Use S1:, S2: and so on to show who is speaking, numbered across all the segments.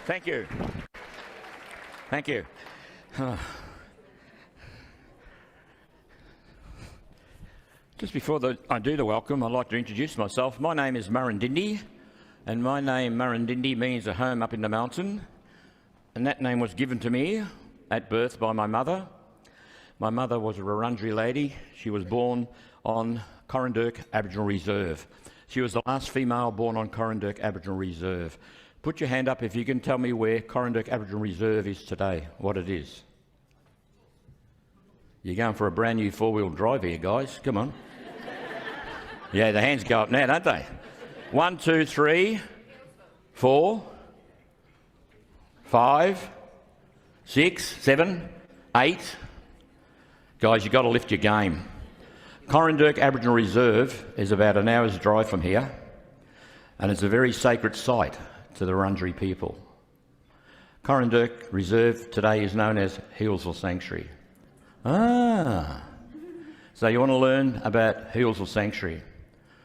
S1: Thank you. Thank you. Just before I do the welcome, I'd like to introduce myself. My name is Murrundindi, and my name Murrundindi means a home up in the mountain, and that name was given to me at birth by my mother. My mother was a Wurundjeri lady. She was born on Corranderk Aboriginal Reserve. She was the last female born on Corranderk Aboriginal Reserve. Put your hand up if you can tell me where Corranderk Aboriginal Reserve is today, what it is. You're going for a brand new four-wheel drive here, guys. Come on. Yeah, the hands go up now, don't they? 1, 2, 3, 4, 5, 6, 7, 8. Guys, you've got to lift your game. Corranderk Aboriginal Reserve is about an hour's drive from here, and it's a very sacred site to the Wurundjeri people. Corranderk Reserve today is known as Healesville Sanctuary. So you want to learn about Healesville Sanctuary.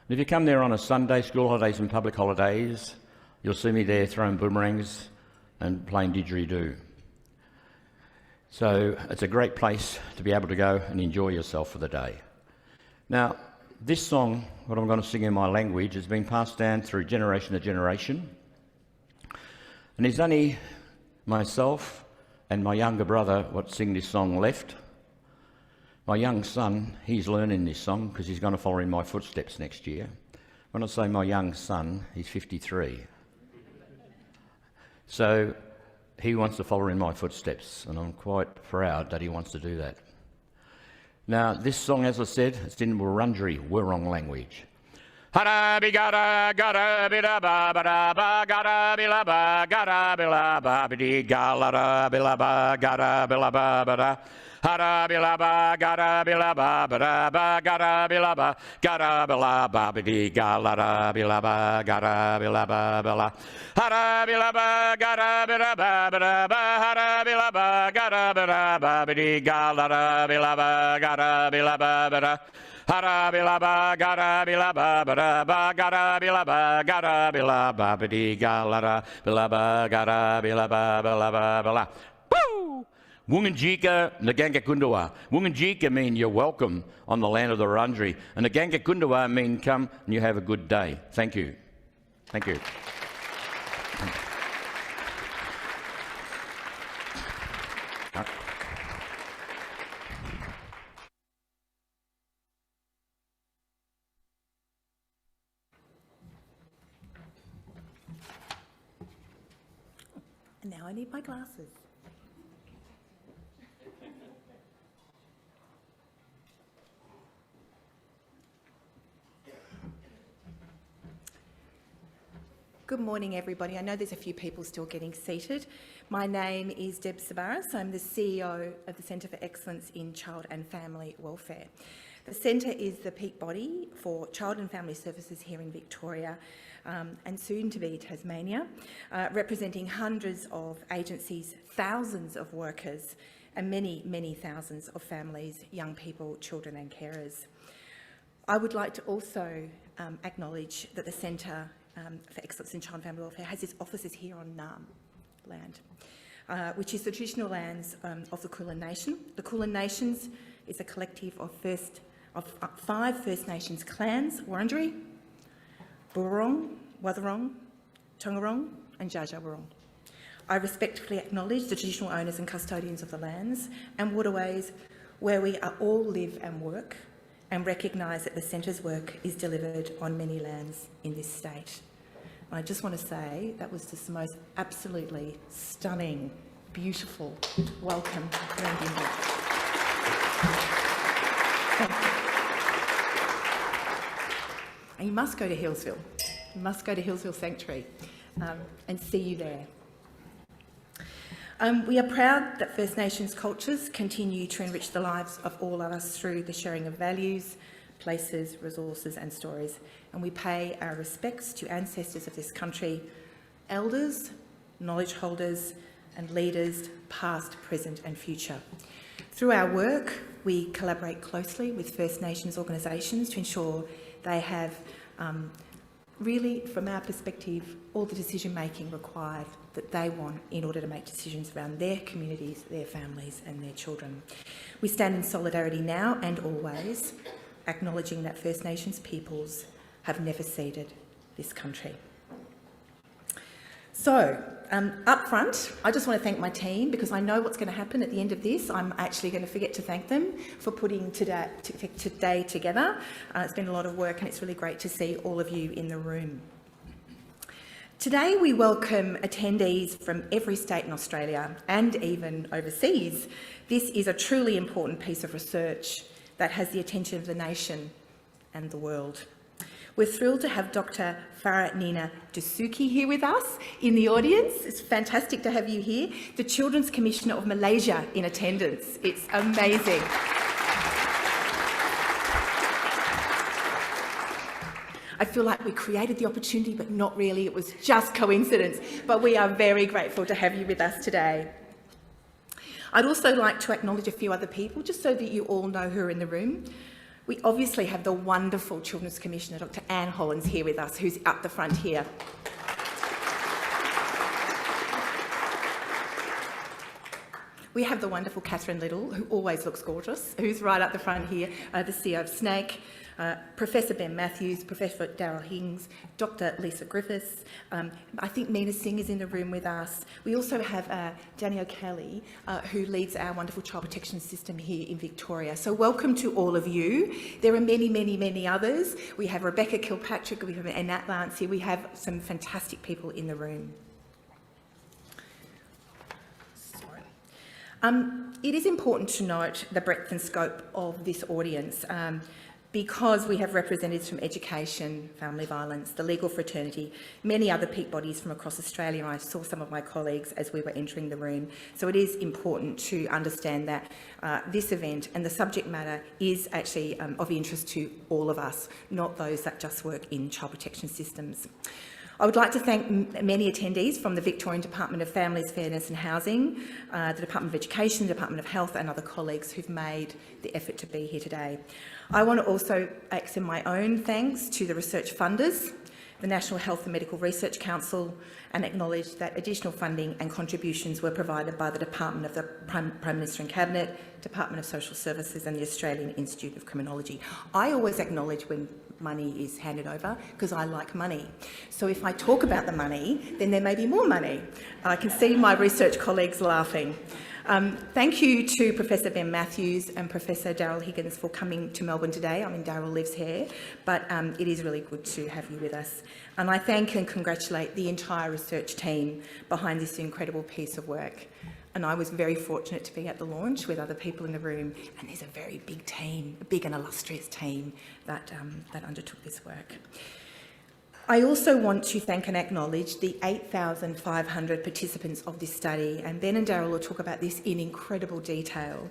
S1: And if you come there on a Sunday, school holidays and public holidays, you'll see me there throwing boomerangs and playing didgeridoo. So it's a great place to be able to go and enjoy yourself for the day. Now, this song, what I'm going to sing in my language, has been passed down through generation to generation. And it's only myself and my younger brother what sing this song left. My young son, he's learning this song because he's going to follow in my footsteps next year. When I say my young son, he's 53. So he wants to follow in my footsteps, and I'm quite proud that he wants to do that. Now, this song, as I said, it's in Wurundjeri Wurrung language. Hara bi gara gara bi da ba ba da ba gara bi la ba bi di ga la da bi la ba gara bi la ba ba da. Hara bi la ba gara bi la ba ba da ba gara bi la ba bi di ga la da bi la ba gara bi la ba ba la. Hara bi la ba gara bi da ba ba da ba hara bi la ba gara bi da ba bi di ga la da bi la ba gara bi la ba ba da. Hara bi la ba gara bi la ba ba da ba gara bi la ba bi di ga la da bi la ba gara bi la ba ba la. Woo! Wurrung Naganga Kundwa. Wurrung mean you're welcome on the land of the Wurundjeri, and Naganga Kundwa mean come and you have a good day. Thank you. Thank you.
S2: And now I need my glasses. Good morning, everybody. I know there's a few people still getting seated. My name is Deb Tsorbaris. I'm the CEO of the Centre for Excellence in Child and Family Welfare. The centre is the peak body for child and family services here in Victoria and soon to be Tasmania, representing hundreds of agencies, thousands of workers and many, many thousands of families, young people, children and carers. I would like to also acknowledge that the Centre for Excellence in Child and Family Welfare has its offices here on Naarm land, which is the traditional lands of the Kulin Nation. The Kulin Nations is a collective of 5 First Nations clans: Wurundjeri, Wurrung, Wurrung, Taungurung and Dja Dja Wurrung. I respectfully acknowledge the traditional owners and custodians of the lands and waterways where we all live and work, and recognise that the Centre's work is delivered on many lands in this state. I just want to say that was just the most absolutely stunning, beautiful welcome. And you must go to Healesville. You must go to Healesville Sanctuary and see you there. We are proud that First Nations cultures continue to enrich the lives of all of us through the sharing of values, places, resources and stories, and we pay our respects to ancestors of this country, elders, knowledge holders and leaders past, present and future. Through our work, we collaborate closely with First Nations organisations to ensure they have really, from our perspective, all the decision-making required that they want in order to make decisions around their communities, their families and their children. We stand in solidarity now and always acknowledging that First Nations peoples have never ceded this country. So, up front, I just want to thank my team because I know what's going to happen at the end of this. I'm actually going to forget to thank them for putting today together. It's been a lot of work and it's really great to see all of you in the room. Today we welcome attendees from every state in Australia and even overseas. This is a truly important piece of research that has the attention of the nation and the world. We're thrilled to have Dr. Farah Nina Dasuki here with us in the audience. It's fantastic to have you here. The Children's Commissioner of Malaysia in attendance. It's amazing. I feel like we created the opportunity, but not really. It was just coincidence. But we are very grateful to have you with us today. I'd also like to acknowledge a few other people, just so that you all know who are in the room. We obviously have the wonderful Children's Commissioner, Dr. Anne Hollands, here with us, who's up the front here. We have the wonderful Catherine Little, who always looks gorgeous, who's right up the front here, the CEO of SNAIC, Professor Ben Matthews, Professor Daryl Higgins, Dr. Lisa Griffiths. I think Meena Singh is in the room with us. We also have Danny O'Kelly, who leads our wonderful child protection system here in Victoria. So welcome to all of you. There are many, many, many others. We have Rebecca Kilpatrick, we have Annette Lance here. We have some fantastic people in the room. It is important to note the breadth and scope of this audience because we have representatives from education, family violence, the legal fraternity, many other peak bodies from across Australia. I saw some of my colleagues as we were entering the room. So it is important to understand that this event and the subject matter is actually of interest to all of us, not those that just work in child protection systems. I would like to thank many attendees from the Victorian Department of Families, Fairness and Housing, the Department of Education, the Department of Health and other colleagues who've made the effort to be here today. I want to also extend my own thanks to the research funders, the National Health and Medical Research Council, and acknowledge that additional funding and contributions were provided by the Department of the Prime Minister and Cabinet, Department of Social Services and the Australian Institute of Criminology. I always acknowledge when money is handed over because I like money. So if I talk about the money, then there may be more money. I can see my research colleagues laughing. Thank you to Professor Ben Matthews and Professor Daryl Higgins for coming to Melbourne today. I mean, Daryl lives here, but it is really good to have you with us. And I thank and congratulate the entire research team behind this incredible piece of work. And I was very fortunate to be at the launch with other people in the room, and there's a very big team, a big and illustrious team that undertook this work. I also want to thank and acknowledge the 8,500 participants of this study, and Ben and Daryl will talk about this in incredible detail,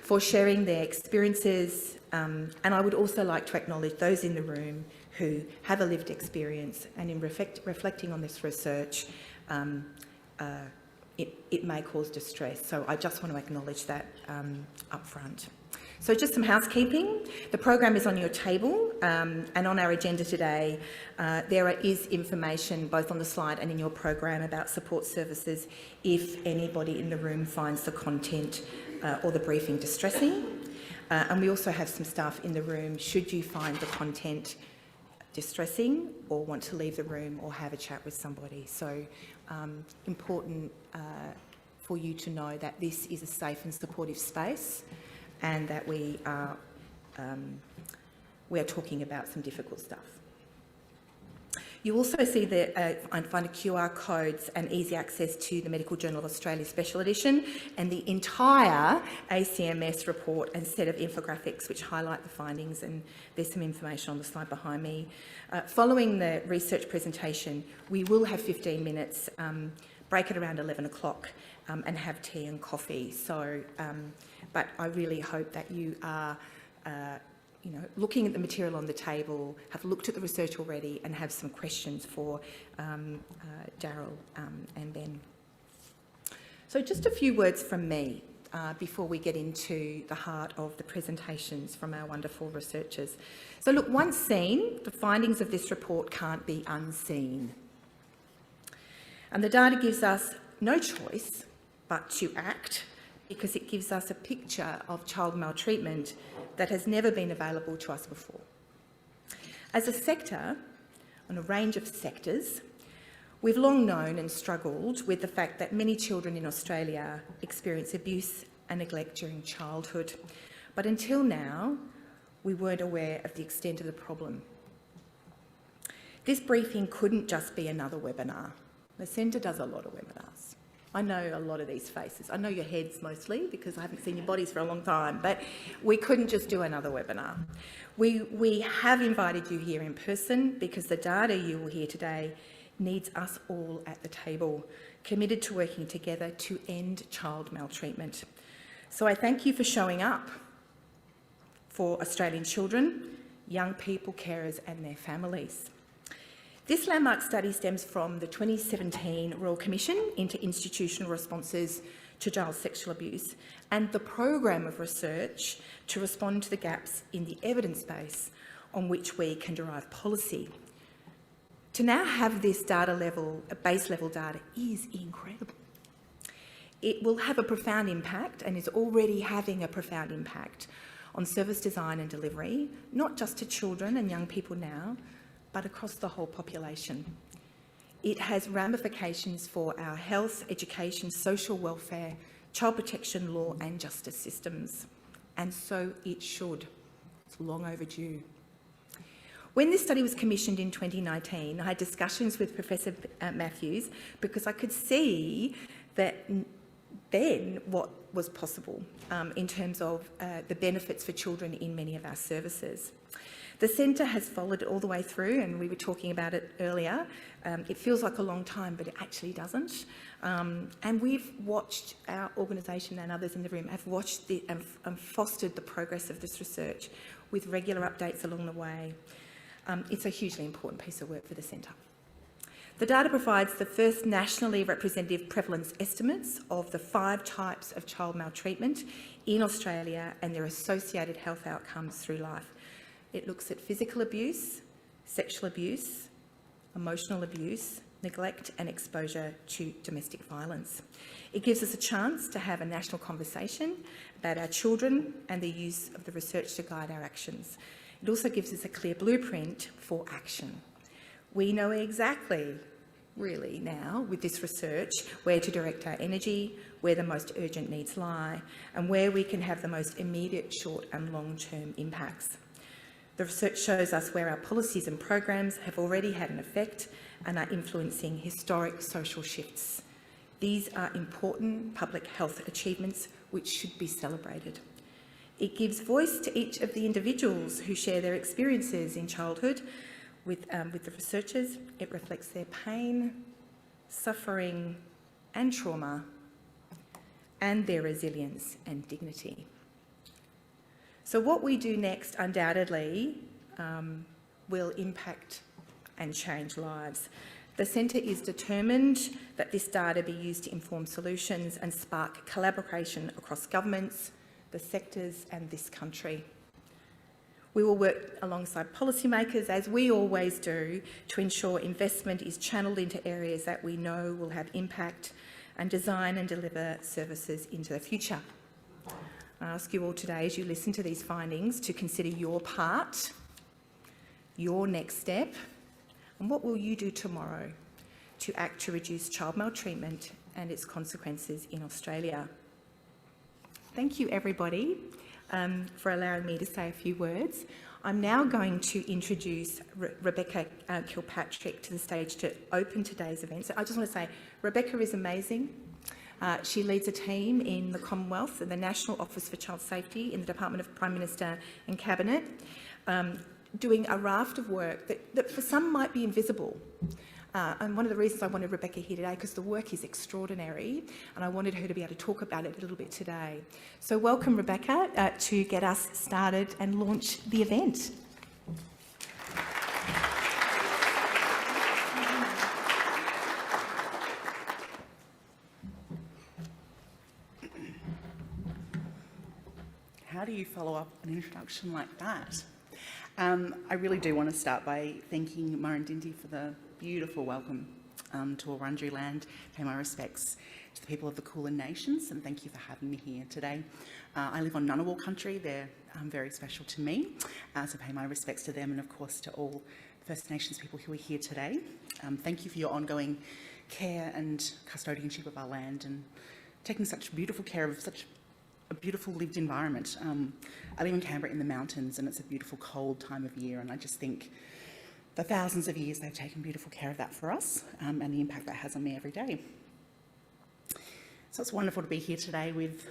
S2: for sharing their experiences, and I would also like to acknowledge those in the room who have a lived experience, and in reflecting on this research, it may cause distress. So I just want to acknowledge that up front. So just some housekeeping. The program is on your table, and on our agenda today there is information both on the slide and in your program about support services if anybody in the room finds the content or the briefing distressing. And we also have some staff in the room should you find the content distressing or want to leave the room or have a chat with somebody. So important for you to know that this is a safe and supportive space, and that we are talking about some difficult stuff. You also see find QR codes and easy access to the Medical Journal of Australia Special Edition and the entire ACMS report and set of infographics which highlight the findings, and there's some information on the slide behind me. Following the research presentation, we will have 15 minutes, break at around 11 o'clock and have tea and coffee. So, but I really hope that you are looking at the material on the table, have looked at the research already and have some questions for Daryl and Ben. So just a few words from me before we get into the heart of the presentations from our wonderful researchers. So look, once seen, the findings of this report can't be unseen. And the data gives us no choice but to act, because it gives us a picture of child maltreatment that has never been available to us before. As a sector, on a range of sectors, we've long known and struggled with the fact that many children in Australia experience abuse and neglect during childhood. But until now, we weren't aware of the extent of the problem. This briefing couldn't just be another webinar. The Centre does a lot of webinars. I know a lot of these faces. I know your heads mostly because I haven't seen your bodies for a long time, but we couldn't just do another webinar. We have invited you here in person because the data you will hear today needs us all at the table, committed to working together to end child maltreatment. So I thank you for showing up for Australian children, young people, carers and their families. This landmark study stems from the 2017 Royal Commission into Institutional Responses to Child Sexual Abuse and the program of research to respond to the gaps in the evidence base on which we can derive policy. To now have this data level, base level data, is incredible. It will have a profound impact and is already having a profound impact on service design and delivery, not just to children and young people now, but across the whole population. It has ramifications for our health, education, social welfare, child protection law and justice systems. And so it should. It's long overdue. When this study was commissioned in 2019, I had discussions with Professor Matthews because I could see that then what was possible in terms of the benefits for children in many of our services. The Centre has followed it all the way through, and we were talking about it earlier. It feels like a long time, but it actually doesn't. And we've watched, our organisation and others in the room have watched and fostered the progress of this research with regular updates along the way. It's a hugely important piece of work for the Centre. The data provides the first nationally representative prevalence estimates of the 5 types of child maltreatment in Australia and their associated health outcomes through life. It looks at physical abuse, sexual abuse, emotional abuse, neglect and exposure to domestic violence. It gives us a chance to have a national conversation about our children and the use of the research to guide our actions. It also gives us a clear blueprint for action. We know exactly, really now, with this research, where to direct our energy, where the most urgent needs lie, and where we can have the most immediate short and long-term impacts. The research shows us where our policies and programs have already had an effect and are influencing historic social shifts. These are important public health achievements which should be celebrated. It gives voice to each of the individuals who share their experiences in childhood with the researchers. It reflects their pain, suffering and trauma, and their resilience and dignity. So what we do next undoubtedly will impact and change lives. The Centre is determined that this data be used to inform solutions and spark collaboration across governments, the sectors and this country. We will work alongside policymakers, as we always do, to ensure investment is channelled into areas that we know will have impact and design and deliver services into the future. I ask you all today, as you listen to these findings, to consider your part, your next step, and what will you do tomorrow to act to reduce child maltreatment and its consequences in Australia. Thank you, everybody, for allowing me to say a few words. I'm now going to introduce Rebecca Kilpatrick to the stage to open today's event. So I just want to say, Rebecca is amazing. She leads a team in the Commonwealth and the National Office for Child Safety in the Department of Prime Minister and Cabinet, doing a raft of work that for some might be invisible. And one of the reasons I wanted Rebecca here today, because the work is extraordinary, and I wanted her to be able to talk about it a little bit today. So welcome, Rebecca, to get us started and launch the event.
S3: How do you follow up an introduction like that? I really do want to start by thanking Murrindindi for the beautiful welcome. to Wurundjeri land, pay my respects to the people of the Kulin Nations, and thank you for having me here today. I live on Ngunnawal country. They're very special to me, so pay my respects to them and of course to all First Nations people who are here today. Thank you for your ongoing care and custodianship of our land and taking such beautiful care of such a beautiful lived environment. I live in Canberra in the mountains and it's a beautiful cold time of year, and I just think the thousands of years they've taken beautiful care of that for us, and the impact that has on me every day. So it's wonderful to be here today with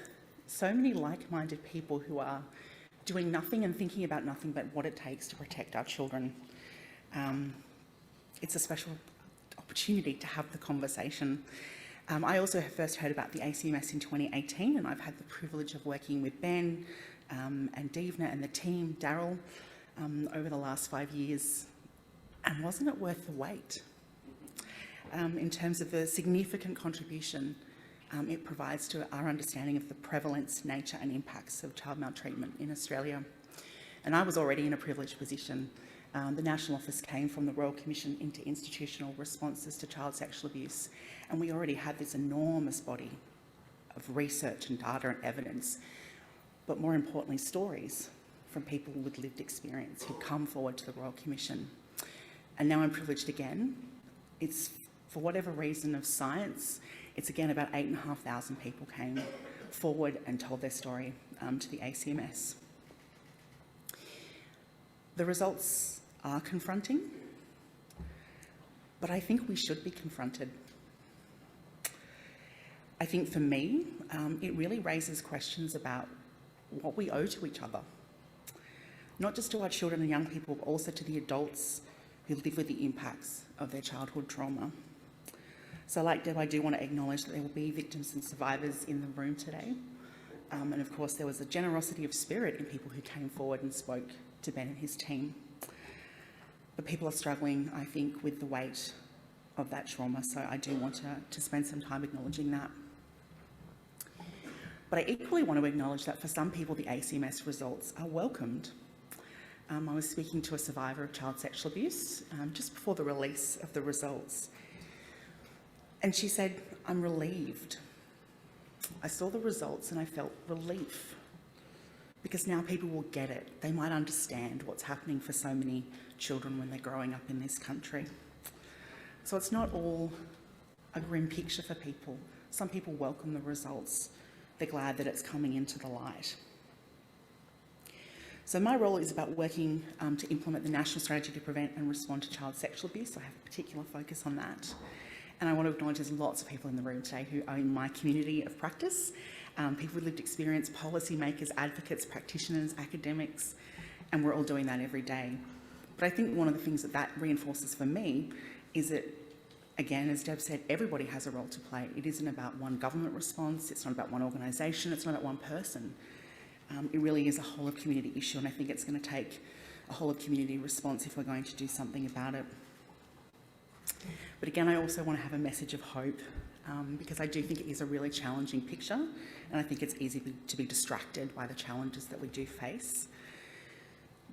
S3: so many like-minded people who are doing nothing and thinking about nothing but what it takes to protect our children. It's a special opportunity to have the conversation. I also first heard about the ACMS in 2018, and I've had the privilege of working with Ben and Divna and the team, Daryl, over the last 5 years. And wasn't it worth the wait? In terms of the significant contribution it provides to our understanding of the prevalence, nature and impacts of child maltreatment in Australia. And I was already in a privileged position. The National Office came from the Royal Commission into Institutional Responses to Child Sexual Abuse, and we already had this enormous body of research and data and evidence, but more importantly, stories from people with lived experience who come forward to the Royal Commission. And now I'm privileged again. It's, for whatever reason of science, it's again about 8,500 people came forward and told their story to the ACMS. The results are confronting, but I think we should be confronted. I think for me, it really raises questions about what we owe to each other, not just to our children and young people, but also to the adults who live with the impacts of their childhood trauma. So like Deb, I do want to acknowledge that there will be victims and survivors in the room today. And of course, there was a generosity of spirit in people who came forward and spoke to Ben and his team. But people are struggling, I think, with the weight of that trauma, so I do want to spend some time acknowledging that. But I equally want to acknowledge that for some people, the ACMS results are welcomed. I was speaking to a survivor of child sexual abuse just before the release of the results. And she said, "I'm relieved. I saw the results and I felt relief because now people will get it. They might understand what's happening for so many children when they're growing up in this country." So it's not all a grim picture for people. Some people welcome the results. They're glad that it's coming into the light. So my role is about working to implement the National Strategy to Prevent and Respond to Child Sexual Abuse. I have a particular focus on that. And I want to acknowledge there's lots of people in the room today who are in my community of practice, people with lived experience, policymakers, advocates, practitioners, academics, and we're all doing that every day. But I think one of the things that reinforces for me is that, again, as Deb said, everybody has a role to play. It isn't about one government response, it's not about one organisation, it's not about one person. It really is a whole of community issue, and I think it's going to take a whole of community response if we're going to do something about it. But again, I also want to have a message of hope because I do think it is a really challenging picture, and I think it's easy to be distracted by the challenges that we do face.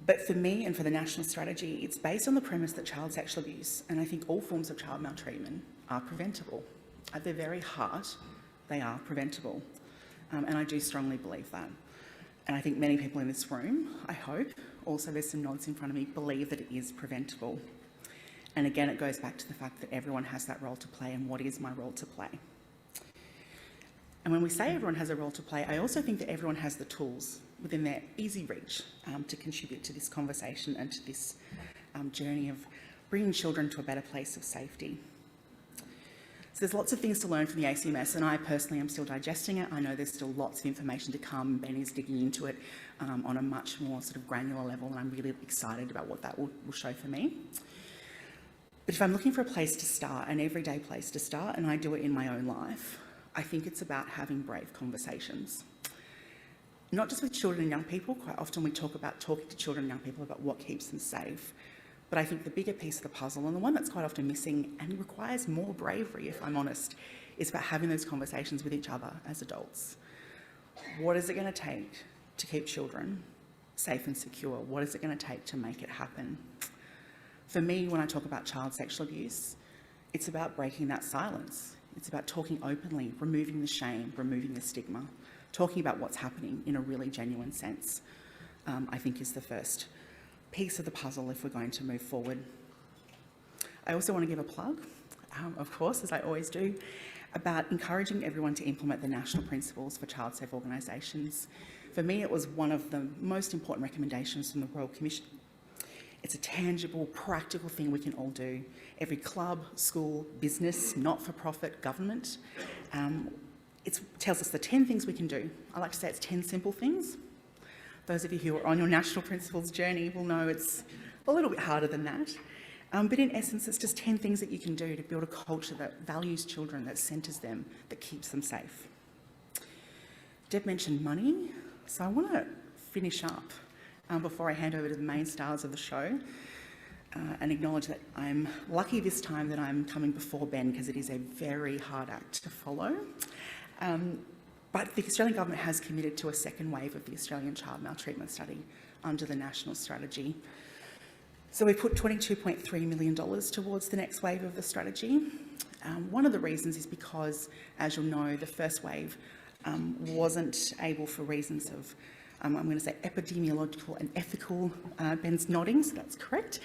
S3: But for me and for the national strategy, it's based on the premise that child sexual abuse, and I think all forms of child maltreatment, are preventable. At their very heart, they are preventable. And I do strongly believe that. And I think many people in this room, I hope, also there's some nods in front of me, believe that it is preventable. And again, it goes back to the fact that everyone has that role to play, and what is my role to play? And when we say everyone has a role to play, I also think that everyone has the tools within their easy reach to contribute to this conversation and to this journey of bringing children to a better place of safety. So there's lots of things to learn from the ACMS, and I personally am still digesting it. I know there's still lots of information to come. Ben is digging into it on a much more sort of granular level, and I'm really excited about what that will show for me. But if I'm looking for a place to start, an everyday place to start, and I do it in my own life, I think it's about having brave conversations. Not just with children and young people. Quite often we talk about talking to children and young people about what keeps them safe. But I think the bigger piece of the puzzle, and the one that's quite often missing and requires more bravery, if I'm honest, is about having those conversations with each other as adults. What is it going to take to keep children safe and secure? What is it going to take to make it happen? For me, when I talk about child sexual abuse, It's about breaking that silence. It's about talking openly, removing the shame, removing the stigma, talking about what's happening in a really genuine sense, I think is the first piece of the puzzle if we're going to move forward. I also want to give a plug, of course, as I always do, about encouraging everyone to implement the national principles for child-safe organisations. For me, it was one of the most important recommendations from the Royal Commission. It's a tangible, practical thing we can all do. Every club, school, business, not-for-profit, government. It tells us the 10 things we can do. I like to say it's 10 simple things. Those of you who are on your national principles journey will know it's a little bit harder than that. But in essence, it's just 10 things that you can do to build a culture that values children, that centres them, that keeps them safe. Deb mentioned money, so I want to finish up before I hand over to the main stars of the show and acknowledge that I'm lucky this time that I'm coming before Ben, because it is a very hard act to follow. But the Australian Government has committed to a second wave of the Australian Child Maltreatment Study under the National Strategy. So we put $22.3 million towards the next wave of the strategy. One of the reasons is because, as you'll know, the first wave wasn't able, for reasons of, I'm going to say epidemiological and ethical, Ben's nodding, so that's correct.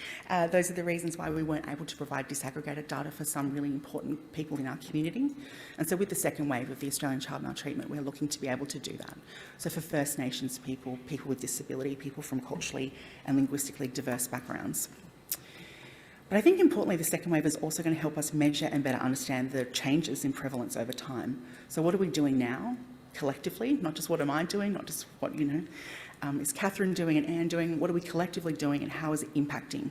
S3: Those are the reasons why we weren't able to provide disaggregated data for some really important people in our community. And so with the second wave of the Australian Child Maltreatment, we're looking to be able to do that. So for First Nations people, people with disability, people from culturally and linguistically diverse backgrounds. But I think importantly, the second wave is also going to help us measure and better understand the changes in prevalence over time. So what are we doing now? Collectively, not just what am I doing, not just what, is Catherine doing and Anne doing, what are we collectively doing and how is it impacting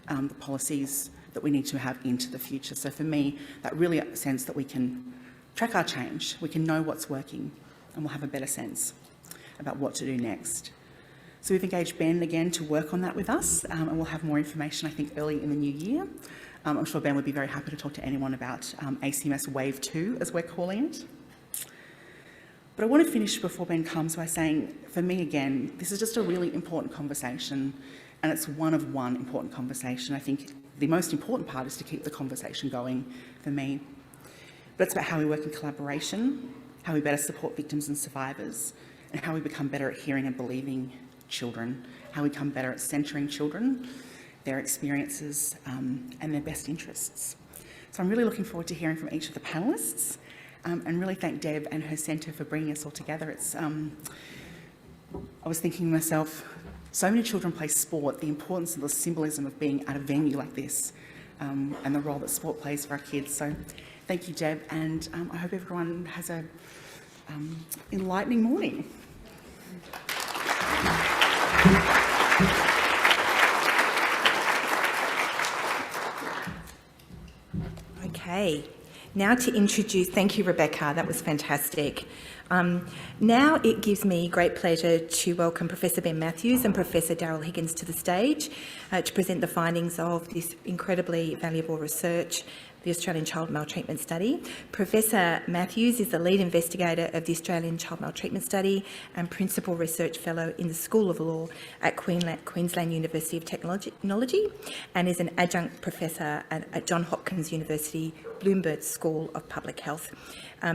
S3: the policies that we need to have into the future. So for me, that really sense that we can track our change, we can know what's working, and we'll have a better sense about what to do next. So we've engaged Ben again to work on that with us, and we'll have more information, I think, early in the new year. I'm sure Ben would be very happy to talk to anyone about ACMS Wave 2, as we're calling it. But I want to finish before Ben comes by saying, for me again, this is just a really important conversation, and it's one important conversation. I think the most important part is to keep the conversation going for me. But it's about how we work in collaboration, how we better support victims and survivors, and how we become better at hearing and believing children, how we become better at centring children, their experiences, and their best interests. So I'm really looking forward to hearing from each of the panellists. And really thank Deb and her centre for bringing us all together. It's, I was thinking to myself, so many children play sport, the importance of the symbolism of being at a venue like this, and the role that sport plays for our kids. So thank you, Deb, and I hope everyone has a enlightening morning.
S2: Okay. Now to introduce, thank you Rebecca, that was fantastic. Now it gives me great pleasure to welcome Professor Ben Matthews and Professor Daryl Higgins to the stage to present the findings of this incredibly valuable research, the Australian Child Maltreatment Study. Professor Matthews is the lead investigator of the Australian Child Maltreatment Study and Principal Research Fellow in the School of Law at Queensland University of Technology and is an adjunct professor at Johns Hopkins University Bloomberg School of Public Health.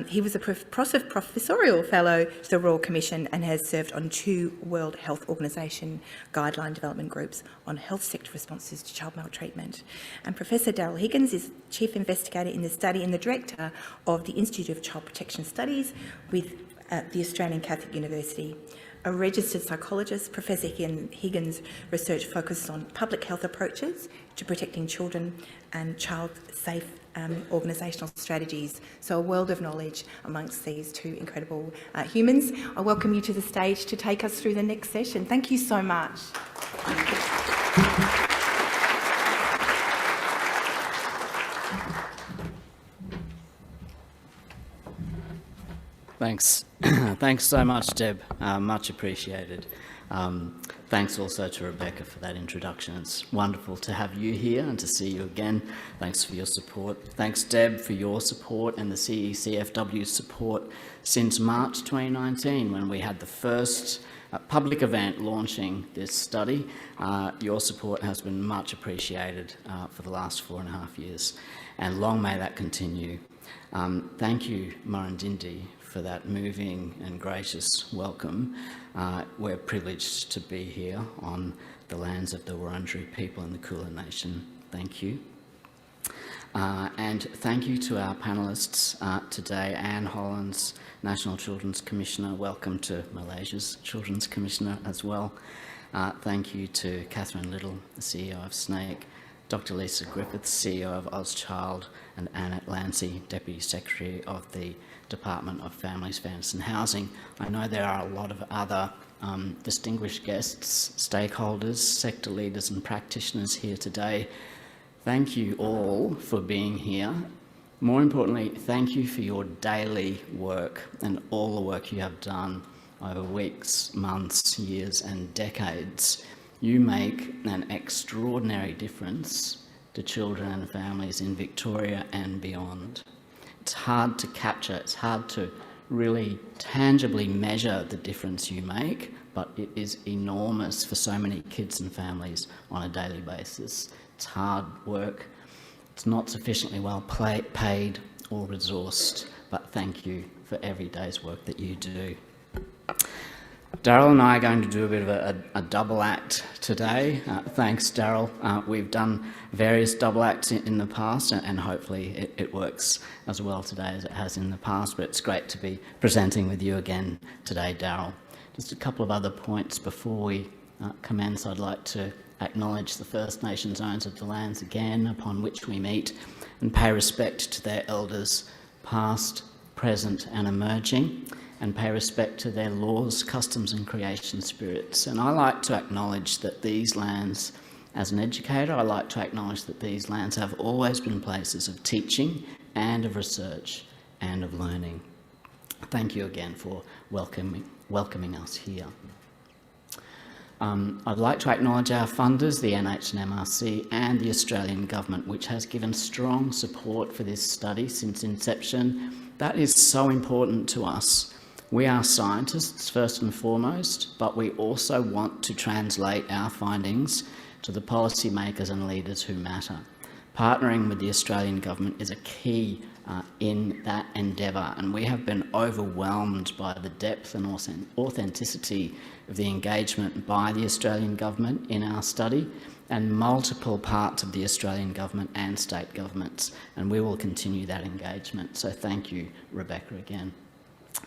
S2: He was a professorial fellow to the Royal Commission and has served on 2 World Health Organization guideline development groups on health sector responses to child maltreatment. And Professor Daryl Higgins is Chief Investigator in the study and the Director of the Institute of Child Protection Studies with the Australian Catholic University. A registered psychologist, Professor Higgins' research focuses on public health approaches to protecting children and child-safe organisational strategies. So a world of knowledge amongst these 2 incredible humans. I welcome you to the stage to take us through the next session. Thank you so much.
S4: Thanks. Thanks so much, Deb. Much appreciated. Thanks also to Rebecca for that introduction. It's wonderful to have you here and to see you again. Thanks for your support. Thanks, Deb, for your support and the CECFW's support since March 2019, when we had the first public event launching this study. Your support has been much appreciated for the last 4.5 years, and long may that continue. Thank you, Murrindindi, for that moving and gracious welcome. We're privileged to be here on the lands of the Wurundjeri people in the Kulin Nation. Thank you. And thank you to our panellists today, Anne Hollands, National Children's Commissioner. Welcome to Malaysia's Children's Commissioner as well. Thank you to Catherine Little, the CEO of SNAIC, Dr. Lisa Griffiths, CEO of Australian Child, and Annette Lancy, Deputy Secretary of the Department of Families, Fairness and Housing. I know there are a lot of other distinguished guests, stakeholders, sector leaders and practitioners here today. Thank you all for being here. More importantly, thank you for your daily work and all the work you have done over weeks, months, years and decades. You make an extraordinary difference to children and families in Victoria and beyond. It's hard to capture, it's hard to really tangibly measure the difference you make, but it is enormous for so many kids and families on a daily basis. It's hard work, it's not sufficiently well paid or resourced, but thank you for every day's work that you do. Daryl and I are going to do a bit of a double act today. Thanks, Daryl. We've done various double acts in the past, and hopefully it works as well today as it has in the past, but it's great to be presenting with you again today, Daryl. Just a couple of other points before we commence. I'd like to acknowledge the First Nations owners of the lands again upon which we meet and pay respect to their elders, past, present and emerging, and pay respect to their laws, customs and creation spirits. And I like to acknowledge that these lands, as an educator, I like to acknowledge that these lands have always been places of teaching and of research and of learning. Thank you again for welcoming us here. I'd like to acknowledge our funders, the NH&MRC and the Australian Government, which has given strong support for this study since inception. That is so important to us. We are scientists first and foremost, but we also want to translate our findings to the policymakers and leaders who matter. Partnering with the Australian Government is a key in that endeavour, and we have been overwhelmed by the depth and authenticity of the engagement by the Australian Government in our study and multiple parts of the Australian Government and state governments, and we will continue that engagement. So thank you, Rebecca, again.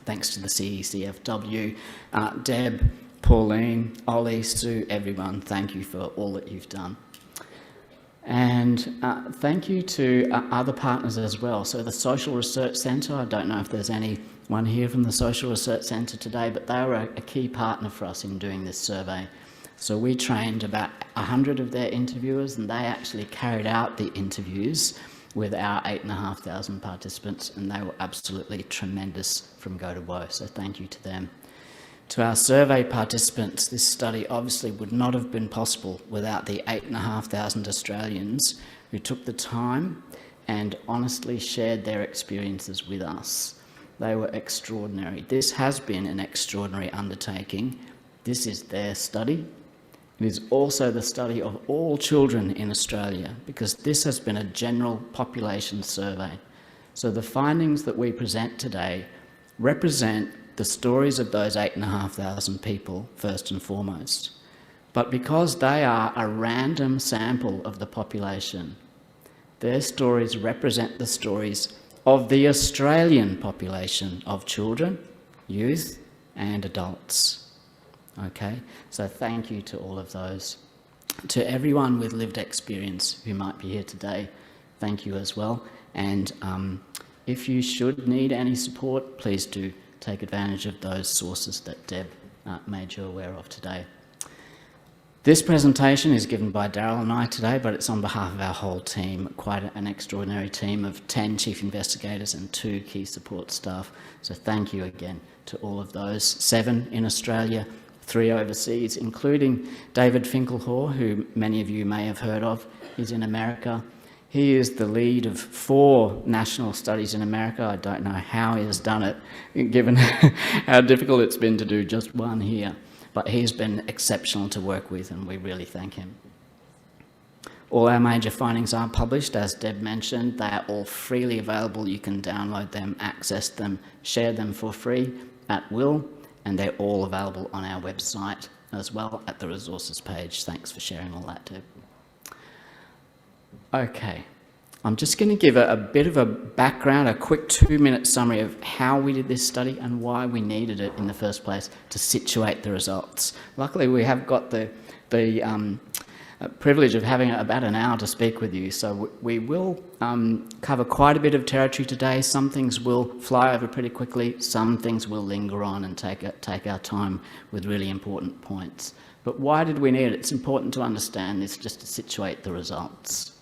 S4: Thanks to the CECFW, Deb, Pauline, Ollie, Sue, everyone, thank you for all that you've done. And thank you to other partners as well. So the Social Research Centre, I don't know if there's anyone here from the Social Research Centre today, but they were a key partner for us in doing this survey. So we trained about 100 of their interviewers, and they actually carried out the interviews with our 8,500 participants, and they were absolutely tremendous from go to woe, so thank you to them. To our survey participants, this study obviously would not have been possible without the 8,500 Australians who took the time and honestly shared their experiences with us. They were extraordinary. This has been an extraordinary undertaking. This is their study. It is also the study of all children in Australia, because this has been a general population survey. So the findings that we present today represent the stories of those 8,500 people first and foremost. But because they are a random sample of the population, their stories represent the stories of the Australian population of children, youth and adults. Okay, so thank you to all of those. To everyone with lived experience who might be here today, thank you as well. And if you should need any support, please do take advantage of those sources that Deb made you aware of today. This presentation is given by Daryl and I today, but it's on behalf of our whole team, quite an extraordinary team of 10 chief investigators and 2 key support staff. So thank you again to all of those, 7 in Australia 3 overseas, including David Finkelhor, who many of you may have heard of. He's in America. He is the lead of 4 national studies in America. I don't know how he has done it, given how difficult it's been to do just one here. But he's been exceptional to work with, and we really thank him. All our major findings are published, as Deb mentioned. They are all freely available. You can download them, access them, share them for free at will, and they're all available on our website as well at the resources page. Thanks for sharing all that, Deb. Okay, I'm just going to give a bit of a background, a quick 2-minute summary of how we did this study and why we needed it in the first place to situate the results. Luckily, we have got the privilege of having about an hour to speak with you, so we will cover quite a bit of territory today. Some things will fly over pretty quickly, some things will linger on and take our time with really important points. But why did we need it? It's important to understand this just to situate the results.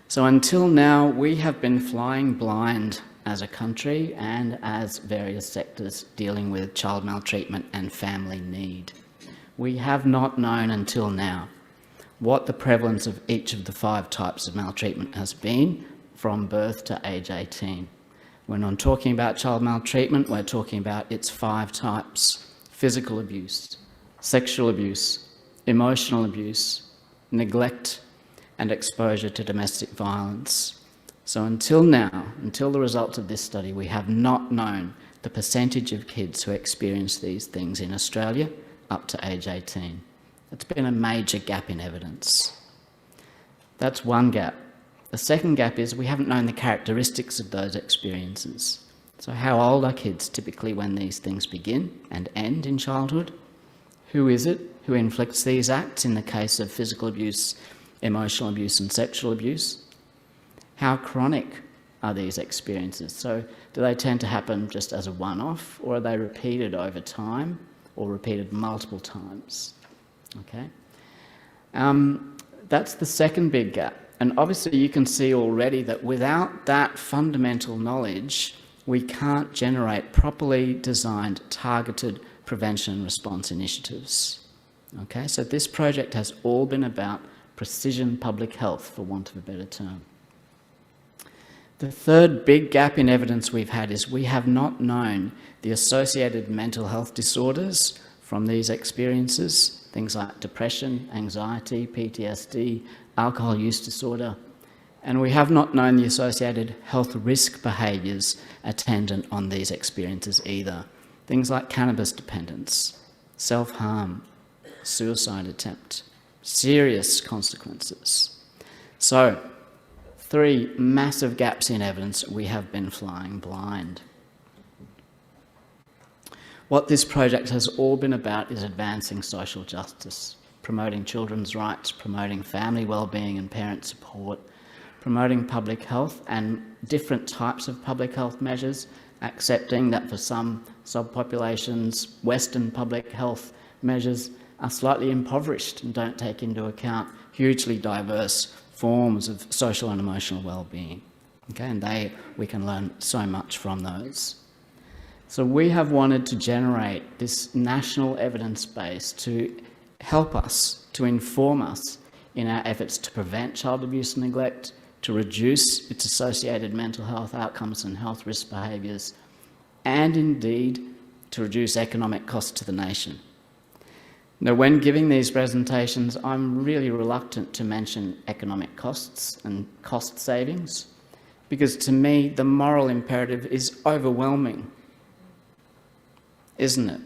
S4: So until now, we have been flying blind as a country and as various sectors dealing with child maltreatment and family need. We have not known until now what the prevalence of each of the 5 types of maltreatment has been from birth to age 18. When I'm talking about child maltreatment, we're talking about its 5 types: physical abuse, sexual abuse, emotional abuse, neglect, and exposure to domestic violence. So until now, until the results of this study, we have not known the percentage of kids who experience these things in Australia up to age 18. It's been a major gap in evidence. That's one gap. The second gap is we haven't known the characteristics of those experiences. So how old are kids typically when these things begin and end in childhood? Who is it who inflicts these acts in the case of physical abuse, emotional abuse and sexual abuse? How chronic are these experiences? So do they tend to happen just as a one-off, or are they repeated over time or repeated multiple times? Okay, that's the second big gap. And obviously you can see already that without that fundamental knowledge, we can't generate properly designed, targeted prevention and response initiatives. Okay, so this project has all been about precision public health, for want of a better term. The third big gap in evidence we've had is we have not known the associated mental health disorders from these experiences, things like depression, anxiety, PTSD, alcohol use disorder, and we have not known the associated health risk behaviours attendant on these experiences either, things like cannabis dependence, self-harm, suicide attempt, serious consequences. So, 3 massive gaps in evidence. We have been flying blind. What this project has all been about is advancing social justice, promoting children's rights, promoting family wellbeing and parent support, promoting public health and different types of public health measures, accepting that for some subpopulations, Western public health measures are slightly impoverished and don't take into account hugely diverse forms of social and emotional well-being. Okay, and we can learn so much from those. So we have wanted to generate this national evidence base to help us, to inform us in our efforts to prevent child abuse and neglect, to reduce its associated mental health outcomes and health risk behaviours, and indeed to reduce economic costs to the nation. Now, when giving these presentations, I'm really reluctant to mention economic costs and cost savings, because to me, the moral imperative is overwhelming, isn't it?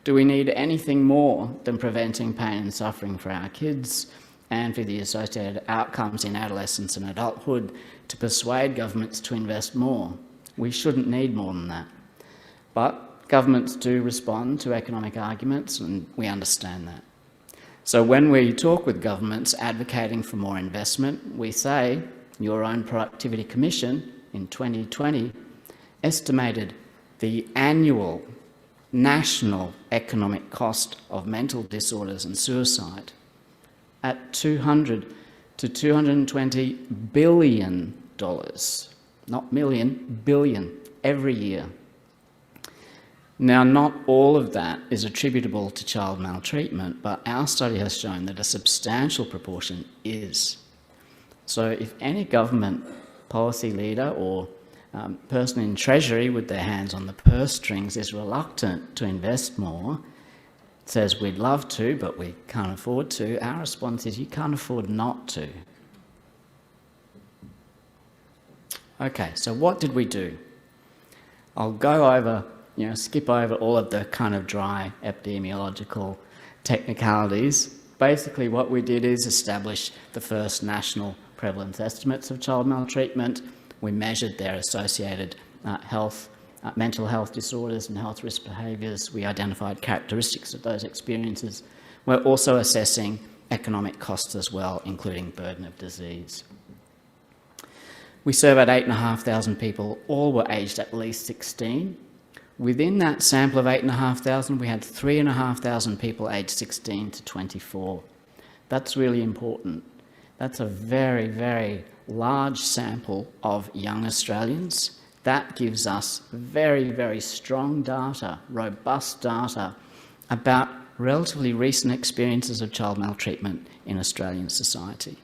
S4: Do we need anything more than preventing pain and suffering for our kids and for the associated outcomes in adolescence and adulthood to persuade governments to invest more? We shouldn't need more than that. But governments do respond to economic arguments, and we understand that. So when we talk with governments advocating for more investment, we say your own Productivity Commission in 2020 estimated the annual national economic cost of mental disorders and suicide at $200 to $220 billion, not million, billion, every year. Now, not all of that is attributable to child maltreatment, but our study has shown that a substantial proportion is. So if any government policy leader or person in Treasury with their hands on the purse strings is reluctant to invest more, says we'd love to, but we can't afford to, our response is you can't afford not to. Okay, so what did we do? I'll go over, skip over all of the kind of dry epidemiological technicalities. Basically what we did is establish the first national prevalence estimates of child maltreatment. We measured their associated mental health disorders and health risk behaviours. We identified characteristics of those experiences. We're also assessing economic costs as well, including burden of disease. We surveyed 8,500 people, all were aged at least 16. Within that sample of 8,500, we had 3,500 people aged 16 to 24. That's really important. That's a very, very large sample of young Australians. That gives us very, very strong data, robust data about relatively recent experiences of child maltreatment in Australian society.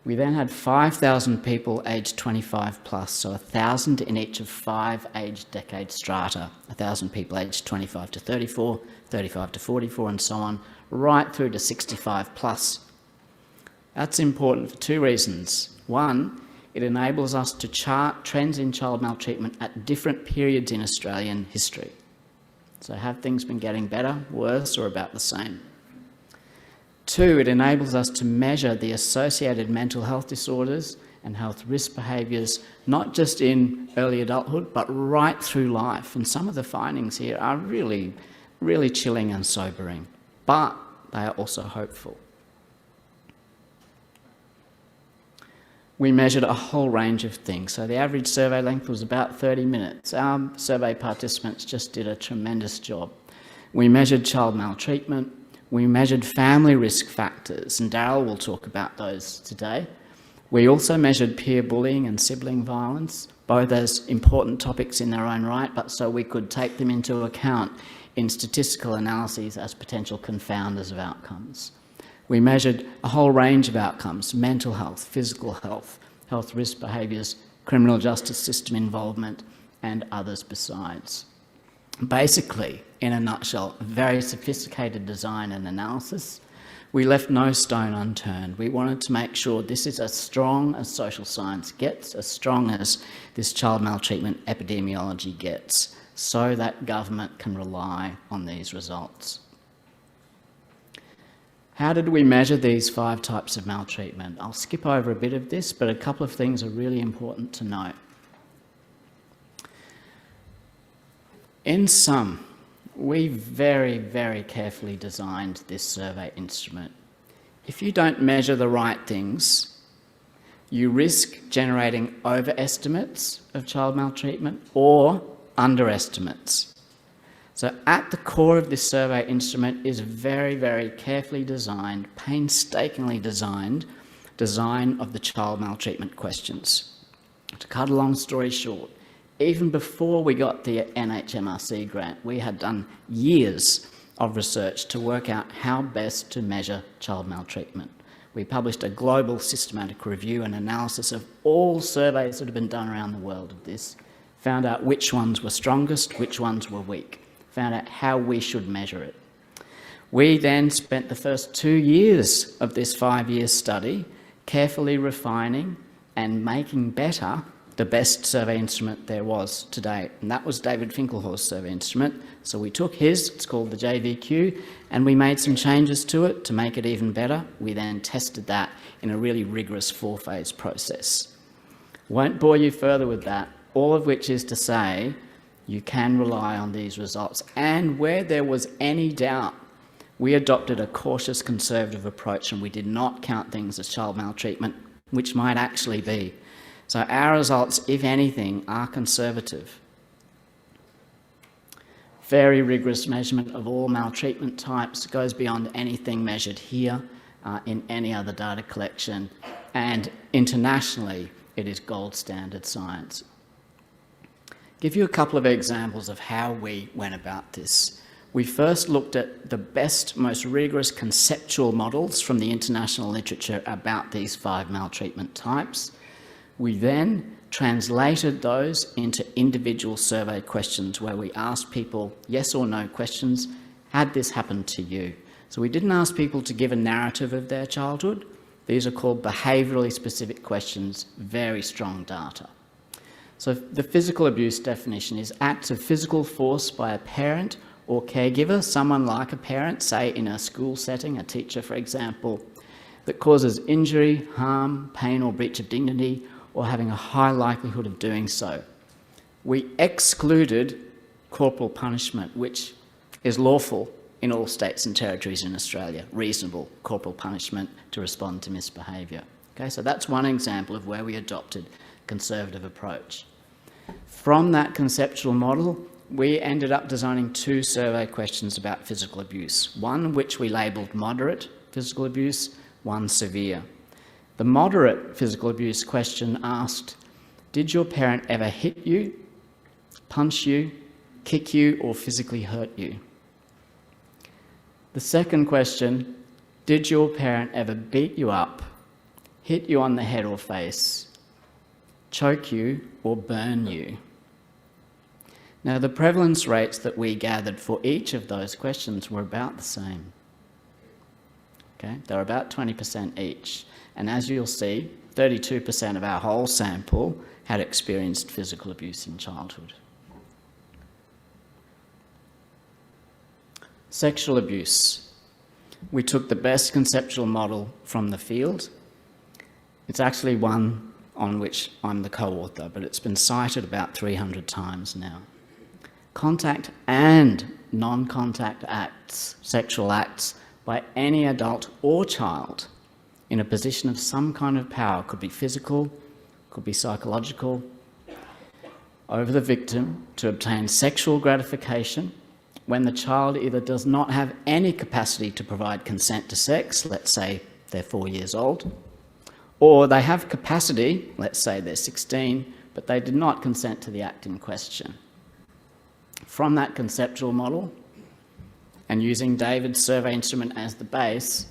S4: We then had 5,000 people aged 25 plus, so 1,000 in each of 5 age decade strata, 1,000 people aged 25 to 34, 35 to 44 and so on, right through to 65 plus. That's important for 2 reasons. One, it enables us to chart trends in child maltreatment at different periods in Australian history. So have things been getting better, worse, or about the same? 2, it enables us to measure the associated mental health disorders and health risk behaviours, not just in early adulthood, but right through life. And some of the findings here are really, really chilling and sobering, but they are also hopeful. We measured a whole range of things. So the average survey length was about 30 minutes. Our survey participants just did a tremendous job. We measured child maltreatment. We measured family risk factors, and Darryl will talk about those today. We also measured peer bullying and sibling violence, both as important topics in their own right, but so we could take them into account in statistical analyses as potential confounders of outcomes. We measured a whole range of outcomes: mental health, physical health, health risk behaviours, criminal justice system involvement, and others besides. Basically, in a nutshell, very sophisticated design and analysis. We left no stone unturned. We wanted to make sure this is as strong as social science gets, as strong as this child maltreatment epidemiology gets, so that government can rely on these results. How did we measure these 5 types of maltreatment? I'll skip over a bit of this, but a couple of things are really important to note. In sum, we very, very carefully designed this survey instrument. If you don't measure the right things, you risk generating overestimates of child maltreatment or underestimates. So at the core of this survey instrument is very, very carefully designed, painstakingly designed design of the child maltreatment questions. To cut a long story short, even before we got the NHMRC grant, we had done years of research to work out how best to measure child maltreatment. We published a global systematic review and analysis of all surveys that have been done around the world of this, found out which ones were strongest, which ones were weak, found out how we should measure it. We then spent the first 2 years of this 5-year study carefully refining and making better the best survey instrument there was to date, and that was David Finkelhor's survey instrument. So we took his, it's called the JVQ, and we made some changes to it to make it even better. We then tested that in a really rigorous 4-phase process. Won't bore you further with that, all of which is to say you can rely on these results. And where there was any doubt, we adopted a cautious conservative approach and we did not count things as child maltreatment, which might actually be. So our results, if anything, are conservative. Very rigorous measurement of all maltreatment types, goes beyond anything measured here in any other data collection, and internationally it is gold standard science. Give you a couple of examples of how we went about this. We first looked at the best, most rigorous conceptual models from the international literature about these 5 maltreatment types. We then translated those into individual survey questions where we asked people yes or no questions. Had this happened to you? So we didn't ask people to give a narrative of their childhood. These are called behaviourally specific questions, very strong data. So the physical abuse definition is acts of physical force by a parent or caregiver, someone like a parent, say in a school setting, a teacher for example, that causes injury, harm, pain or breach of dignity, or having a high likelihood of doing so. We excluded corporal punishment, which is lawful in all states and territories in Australia, reasonable corporal punishment to respond to misbehaviour. Okay, so that's one example of where we adopted a conservative approach. From that conceptual model, we ended up designing 2 survey questions about physical abuse, one which we labelled moderate physical abuse, one severe. The moderate physical abuse question asked, did your parent ever hit you, punch you, kick you, or physically hurt you? The second question, did your parent ever beat you up, hit you on the head or face, choke you, or burn you? Now, the prevalence rates that we gathered for each of those questions were about the same. Okay, they're about 20% each. And as you'll see, 32% of our whole sample had experienced physical abuse in childhood. Sexual abuse. We took the best conceptual model from the field. It's actually one on which I'm the co-author, but it's been cited about 300 times now. Contact and non-contact acts, sexual acts, by any adult or child in a position of some kind of power, could be physical, could be psychological, over the victim to obtain sexual gratification when the child either does not have any capacity to provide consent to sex, let's say they're 4 years old, or they have capacity, let's say they're 16, but they did not consent to the act in question. From that conceptual model, and using David's survey instrument as the base,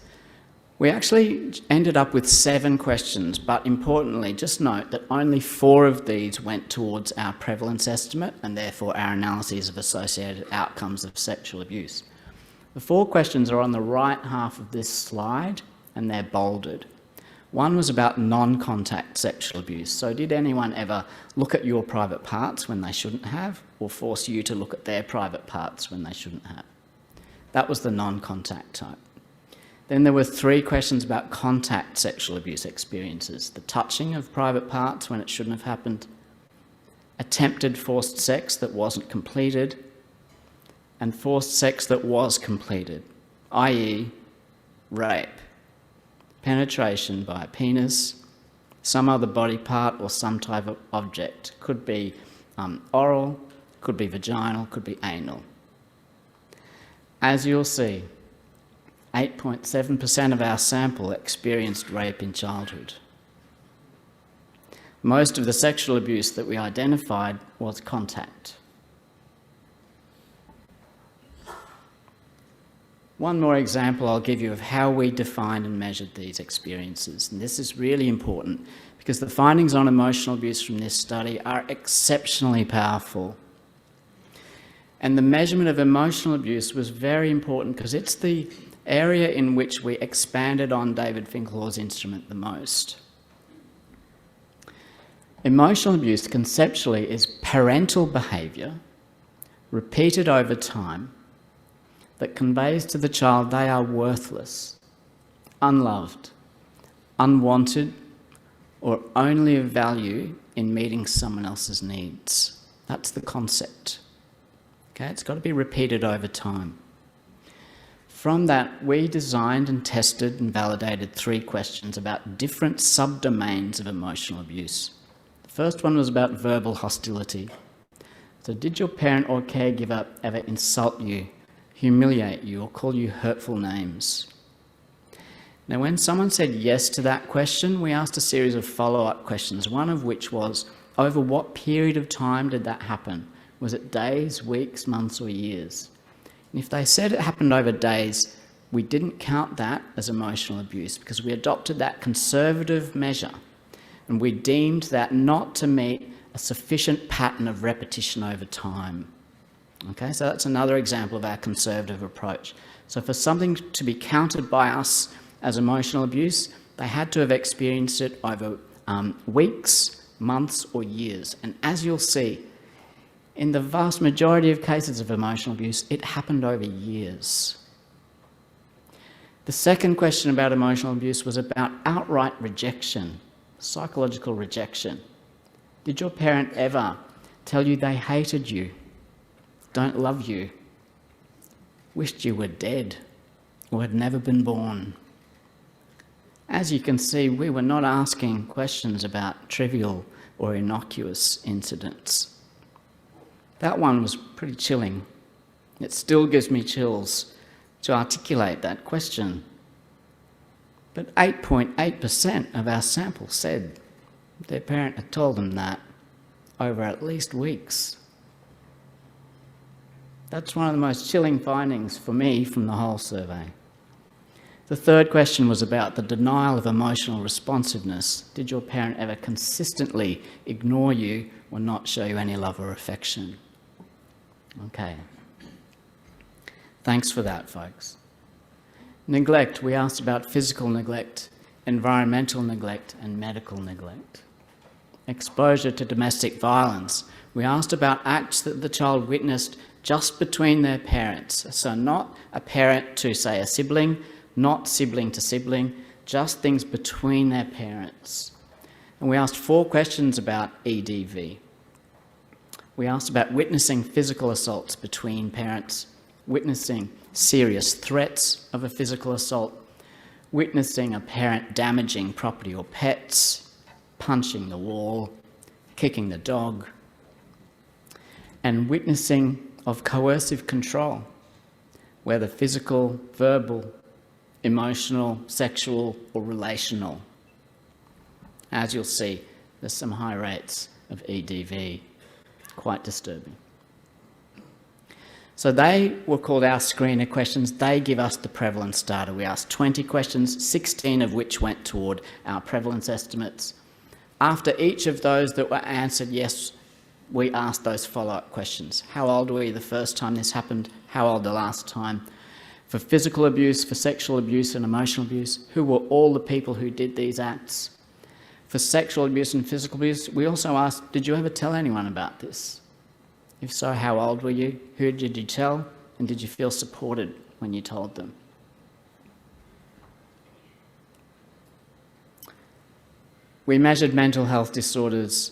S4: we actually ended up with 7 questions, but importantly, just note that only 4 of these went towards our prevalence estimate and therefore our analyses of associated outcomes of sexual abuse. The 4 questions are on the right half of this slide and they're bolded. One was about non-contact sexual abuse. So did anyone ever look at your private parts when they shouldn't have, or force you to look at their private parts when they shouldn't have? That was the non-contact type. Then there were 3 questions about contact sexual abuse experiences: the touching of private parts when it shouldn't have happened, attempted forced sex that wasn't completed, and forced sex that was completed, i.e. rape, penetration by a penis, some other body part or some type of object. Could be oral, could be vaginal, could be anal. As you'll see, 8.7% of our sample experienced rape in childhood. Most of the sexual abuse that we identified was contact. One more example I'll give you of how we defined and measured these experiences. And this is really important because the findings on emotional abuse from this study are exceptionally powerful. And the measurement of emotional abuse was very important because it's the area in which we expanded on David Finkelhauer's instrument the most. Emotional abuse conceptually is parental behaviour repeated over time that conveys to the child they are worthless, unloved, unwanted, or only of value in meeting someone else's needs. That's the concept. Okay, it's got to be repeated over time. From that, we designed and tested and validated 3 questions about different subdomains of emotional abuse. The first one was about verbal hostility. So did your parent or caregiver ever insult you, humiliate you, or call you hurtful names? Now, when someone said yes to that question, we asked a series of follow-up questions, one of which was, Over what period of time did that happen? Was it days, weeks, months, or years? And if they said it happened over days, we didn't count that as emotional abuse because we adopted that conservative measure and we deemed that not to meet a sufficient pattern of repetition over time. Okay, so that's another example of our conservative approach. So for something to be counted by us as emotional abuse, they had to have experienced it over weeks, months, or years. And as you'll see, in the vast majority of cases of emotional abuse, it happened over years. The second question about emotional abuse was about outright rejection, psychological rejection. Did your parent ever tell you they hated you, don't love you, wished you were dead, or had never been born? As you can see, we were not asking questions about trivial or innocuous incidents. That one was pretty chilling. It still gives me chills to articulate that question. But 8.8% of our sample said their parent had told them that over at least weeks. That's one of the most chilling findings for me from the whole survey. The third question was about the denial of emotional responsiveness. Did your parent ever consistently ignore you or not show you any love or affection? Okay. Thanks for that, folks. Neglect. We asked about physical neglect, environmental neglect, and medical neglect. Exposure to domestic violence. We asked about acts that the child witnessed just between their parents. So not a parent to, say, a sibling, not sibling to sibling, just things between their parents. And we asked 4 questions about EDV. We asked about witnessing physical assaults between parents, witnessing serious threats of a physical assault, witnessing a parent damaging property or pets, punching the wall, kicking the dog, and witnessing of coercive control, whether physical, verbal, emotional, sexual, or relational. As you'll see, there's some high rates of EDV. Quite disturbing. So they were called our screener questions. They give us the prevalence data. We asked 20 questions, 16 of which went toward our prevalence estimates. After each of those that were answered yes, we asked those follow-up questions. How old were you the first time this happened? How old the last time? For physical abuse, for sexual abuse and emotional abuse, who were all the people who did these acts? For sexual abuse and physical abuse, we also asked, did you ever tell anyone about this? If so, how old were you? Who did you tell? And did you feel supported when you told them? We measured mental health disorders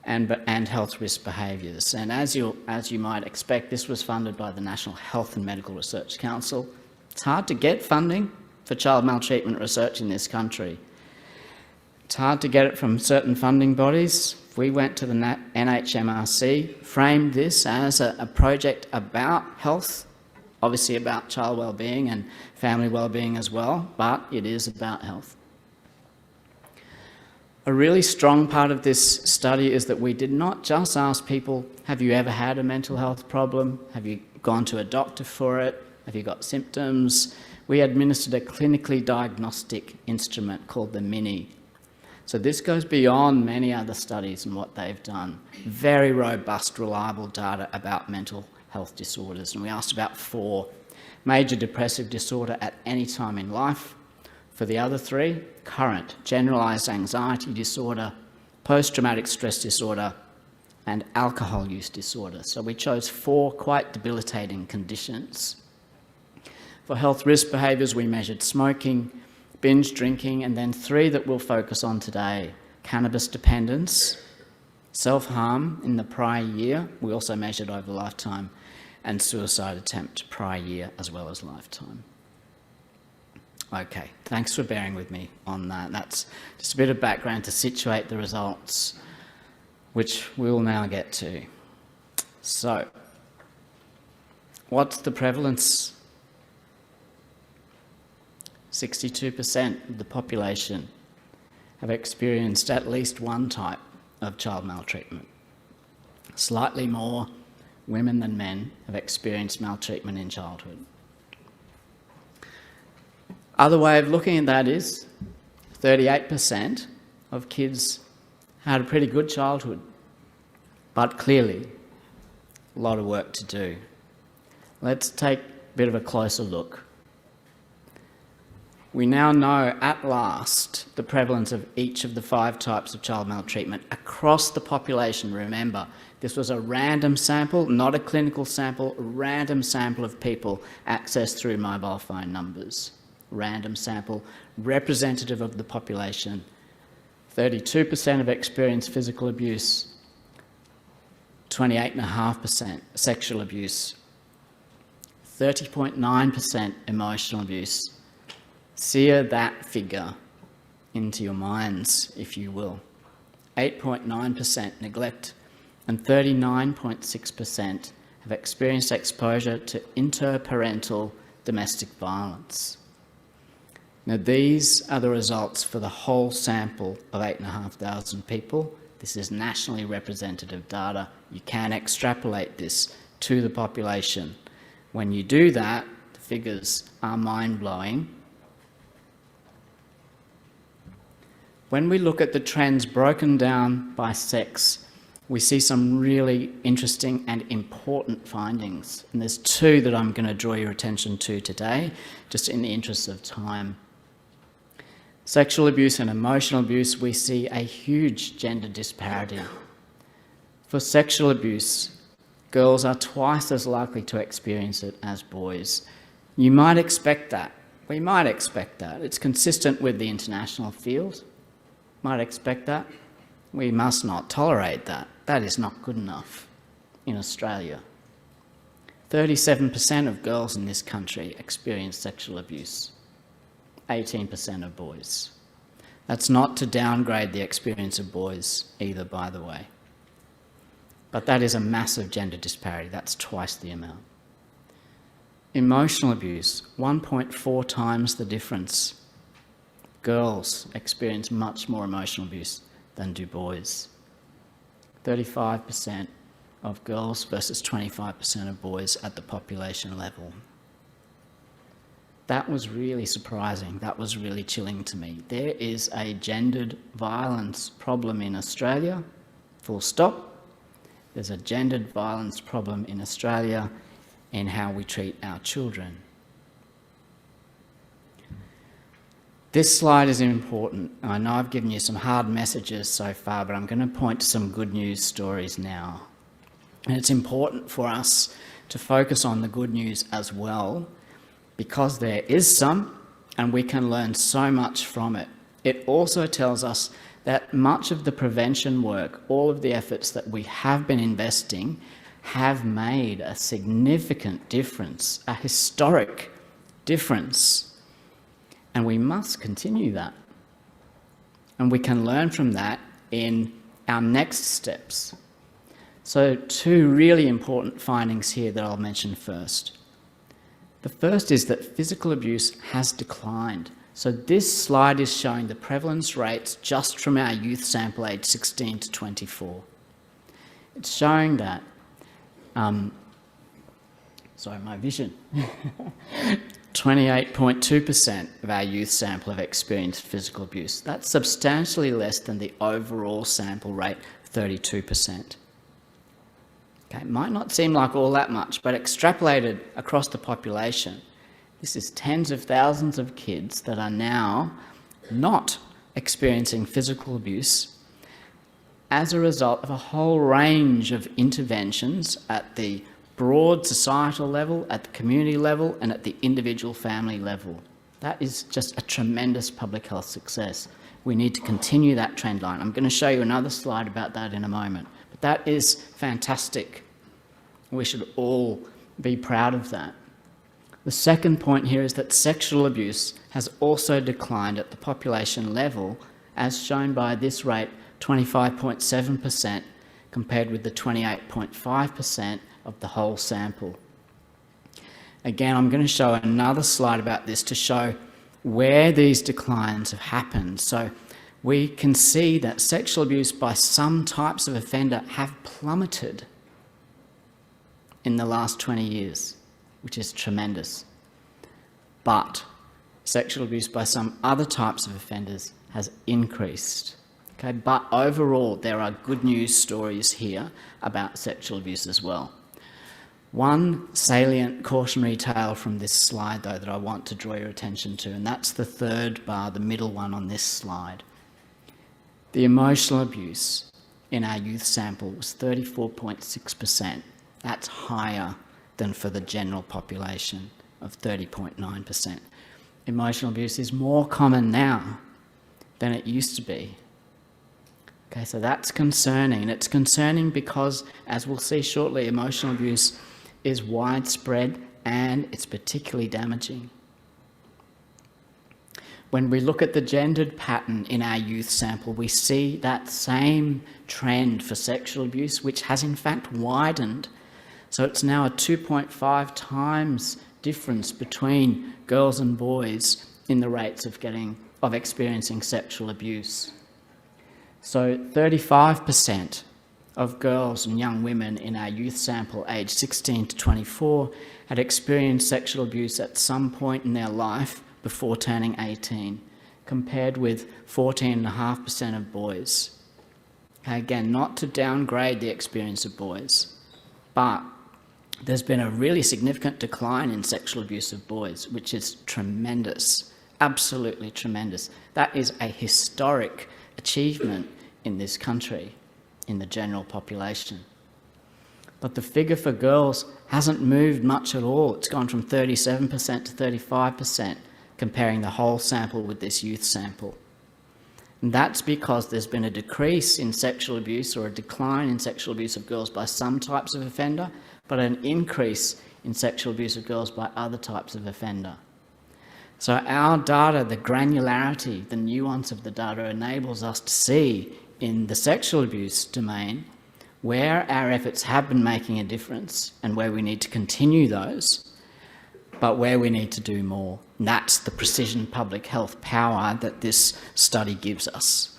S4: and health risk behaviours. And as you might expect, this was funded by the National Health and Medical Research Council. It's hard to get funding for child maltreatment research in this country. It's hard to get it from certain funding bodies. We went to the NHMRC, framed this as a project about health, obviously about child wellbeing and family wellbeing as well, but it is about health. A really strong part of this study is that we did not just ask people, have you ever had a mental health problem? Have you gone to a doctor for it? Have you got symptoms? We administered a clinically diagnostic instrument called the MINI. So this goes beyond many other studies and what they've done. Very robust, reliable data about mental health disorders. And we asked about 4. Major depressive disorder at any time in life. For the other 3, current, generalised anxiety disorder, post-traumatic stress disorder, and alcohol use disorder. So we chose 4 quite debilitating conditions. For health risk behaviours, we measured smoking, binge drinking, and then 3 that we'll focus on today: cannabis dependence, self-harm in the prior year, we also measured over lifetime, and suicide attempt prior year as well as lifetime. Okay, thanks for bearing with me on that. That's just a bit of background to situate the results, which we'll now get to. So, what's the prevalence? 62% of the population have experienced at least one type of child maltreatment. Slightly more women than men have experienced maltreatment in childhood. Other way of looking at that is 38% of kids had a pretty good childhood, but clearly a lot of work to do. Let's take a bit of a closer look. We now know at last the prevalence of each of the 5 types of child maltreatment across the population. Remember, this was a random sample, not a clinical sample, a random sample of people accessed through mobile phone numbers. Random sample, representative of the population. 32% have experienced physical abuse, 28.5% sexual abuse, 30.9% emotional abuse. Sear that figure into your minds, if you will. 8.9% neglect, and 39.6% have experienced exposure to interparental domestic violence. Now, these are the results for the whole sample of 8,500 people. This is nationally representative data. You can extrapolate this to the population. When you do that, the figures are mind-blowing. When we look at the trends broken down by sex, we see some really interesting and important findings. And there's 2 that I'm going to draw your attention to today, just in the interest of time. Sexual abuse and emotional abuse, we see a huge gender disparity. For sexual abuse, girls are twice as likely to experience it as boys. You might expect that. We might expect that. It's consistent with the international field. Might expect that. We must not tolerate that. That is not good enough in Australia. 37% of girls in this country experience sexual abuse. 18% of boys. That's not to downgrade the experience of boys either, by the way. But that is a massive gender disparity. That's twice the amount. Emotional abuse, 1.4 times the difference. Girls experience much more emotional abuse than do boys. 35% of girls versus 25% of boys at the population level. That was really surprising. That was really chilling to me. There is a gendered violence problem in Australia, full stop. There's a gendered violence problem in Australia in how we treat our children. This slide is important. I know I've given you some hard messages so far, but I'm going to point to some good news stories now. And it's important for us to focus on the good news as well, because there is some, and we can learn so much from it. It also tells us that much of the prevention work, all of the efforts that we have been investing, have made a significant difference, a historic difference. And we must continue that. And we can learn from that in our next steps. So 2 really important findings here that I'll mention first. The first is that physical abuse has declined. So this slide is showing the prevalence rates just from our youth sample aged 16 to 24. It's showing that, sorry, my vision. 28.2% of our youth sample have experienced physical abuse. That's substantially less than the overall sample rate, 32%. Okay, it might not seem like all that much, but extrapolated across the population, this is tens of thousands of kids that are now not experiencing physical abuse as a result of a whole range of interventions at the broad societal level, at the community level, and at the individual family level. That is just a tremendous public health success. We need to continue that trend line. I'm going to show you another slide about that in a moment. But that is fantastic. We should all be proud of that. The second point here is that sexual abuse has also declined at the population level, as shown by this rate, 25.7%, compared with the 28.5% of the whole sample. Again, I'm going to show another slide about this to show where these declines have happened. So we can see that sexual abuse by some types of offender have plummeted in the last 20 years, which is tremendous. But sexual abuse by some other types of offenders has increased. Okay, but overall, there are good news stories here about sexual abuse as well. One salient cautionary tale from this slide, though, that I want to draw your attention to, and that's the third bar, the middle one on this slide. The emotional abuse in our youth sample was 34.6%. That's higher than for the general population of 30.9%. Emotional abuse is more common now than it used to be. Okay, so that's concerning. And it's concerning because, as we'll see shortly, emotional abuse is widespread and it's particularly damaging. When we look at the gendered pattern in our youth sample, we see that same trend for sexual abuse, which has in fact widened. So it's now a 2.5 times difference between girls and boys in the rates of experiencing sexual abuse. So 35% of girls and young women in our youth sample aged 16 to 24 had experienced sexual abuse at some point in their life before turning 18, compared with 14.5% of boys. Again, not to downgrade the experience of boys, but there's been a really significant decline in sexual abuse of boys, which is tremendous, absolutely tremendous. That is a historic achievement in this country, in the general population. But the figure for girls hasn't moved much at all. It's gone from 37% to 35%, comparing the whole sample with this youth sample. And that's because there's been a decrease in sexual abuse or a decline in sexual abuse of girls by some types of offender, but an increase in sexual abuse of girls by other types of offender. So our data, the granularity, the nuance of the data enables us to see in the sexual abuse domain where our efforts have been making a difference and where we need to continue those, but where we need to do more. And that's the precision public health power that this study gives us.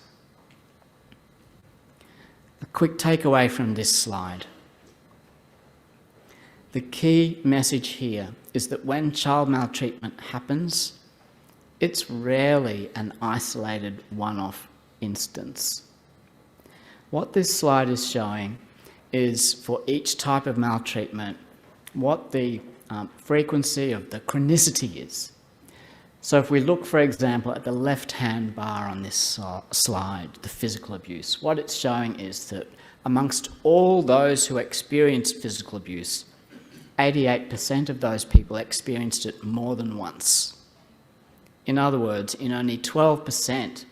S4: A quick takeaway from this slide. The key message here is that when child maltreatment happens, it's rarely an isolated one-off instance. What this slide is showing is for each type of maltreatment, what the frequency of the chronicity is. So if we look, for example, at the left-hand bar on this slide, the physical abuse, what it's showing is that amongst all those who experienced physical abuse, 88% of those people experienced it more than once. In other words, in only 12%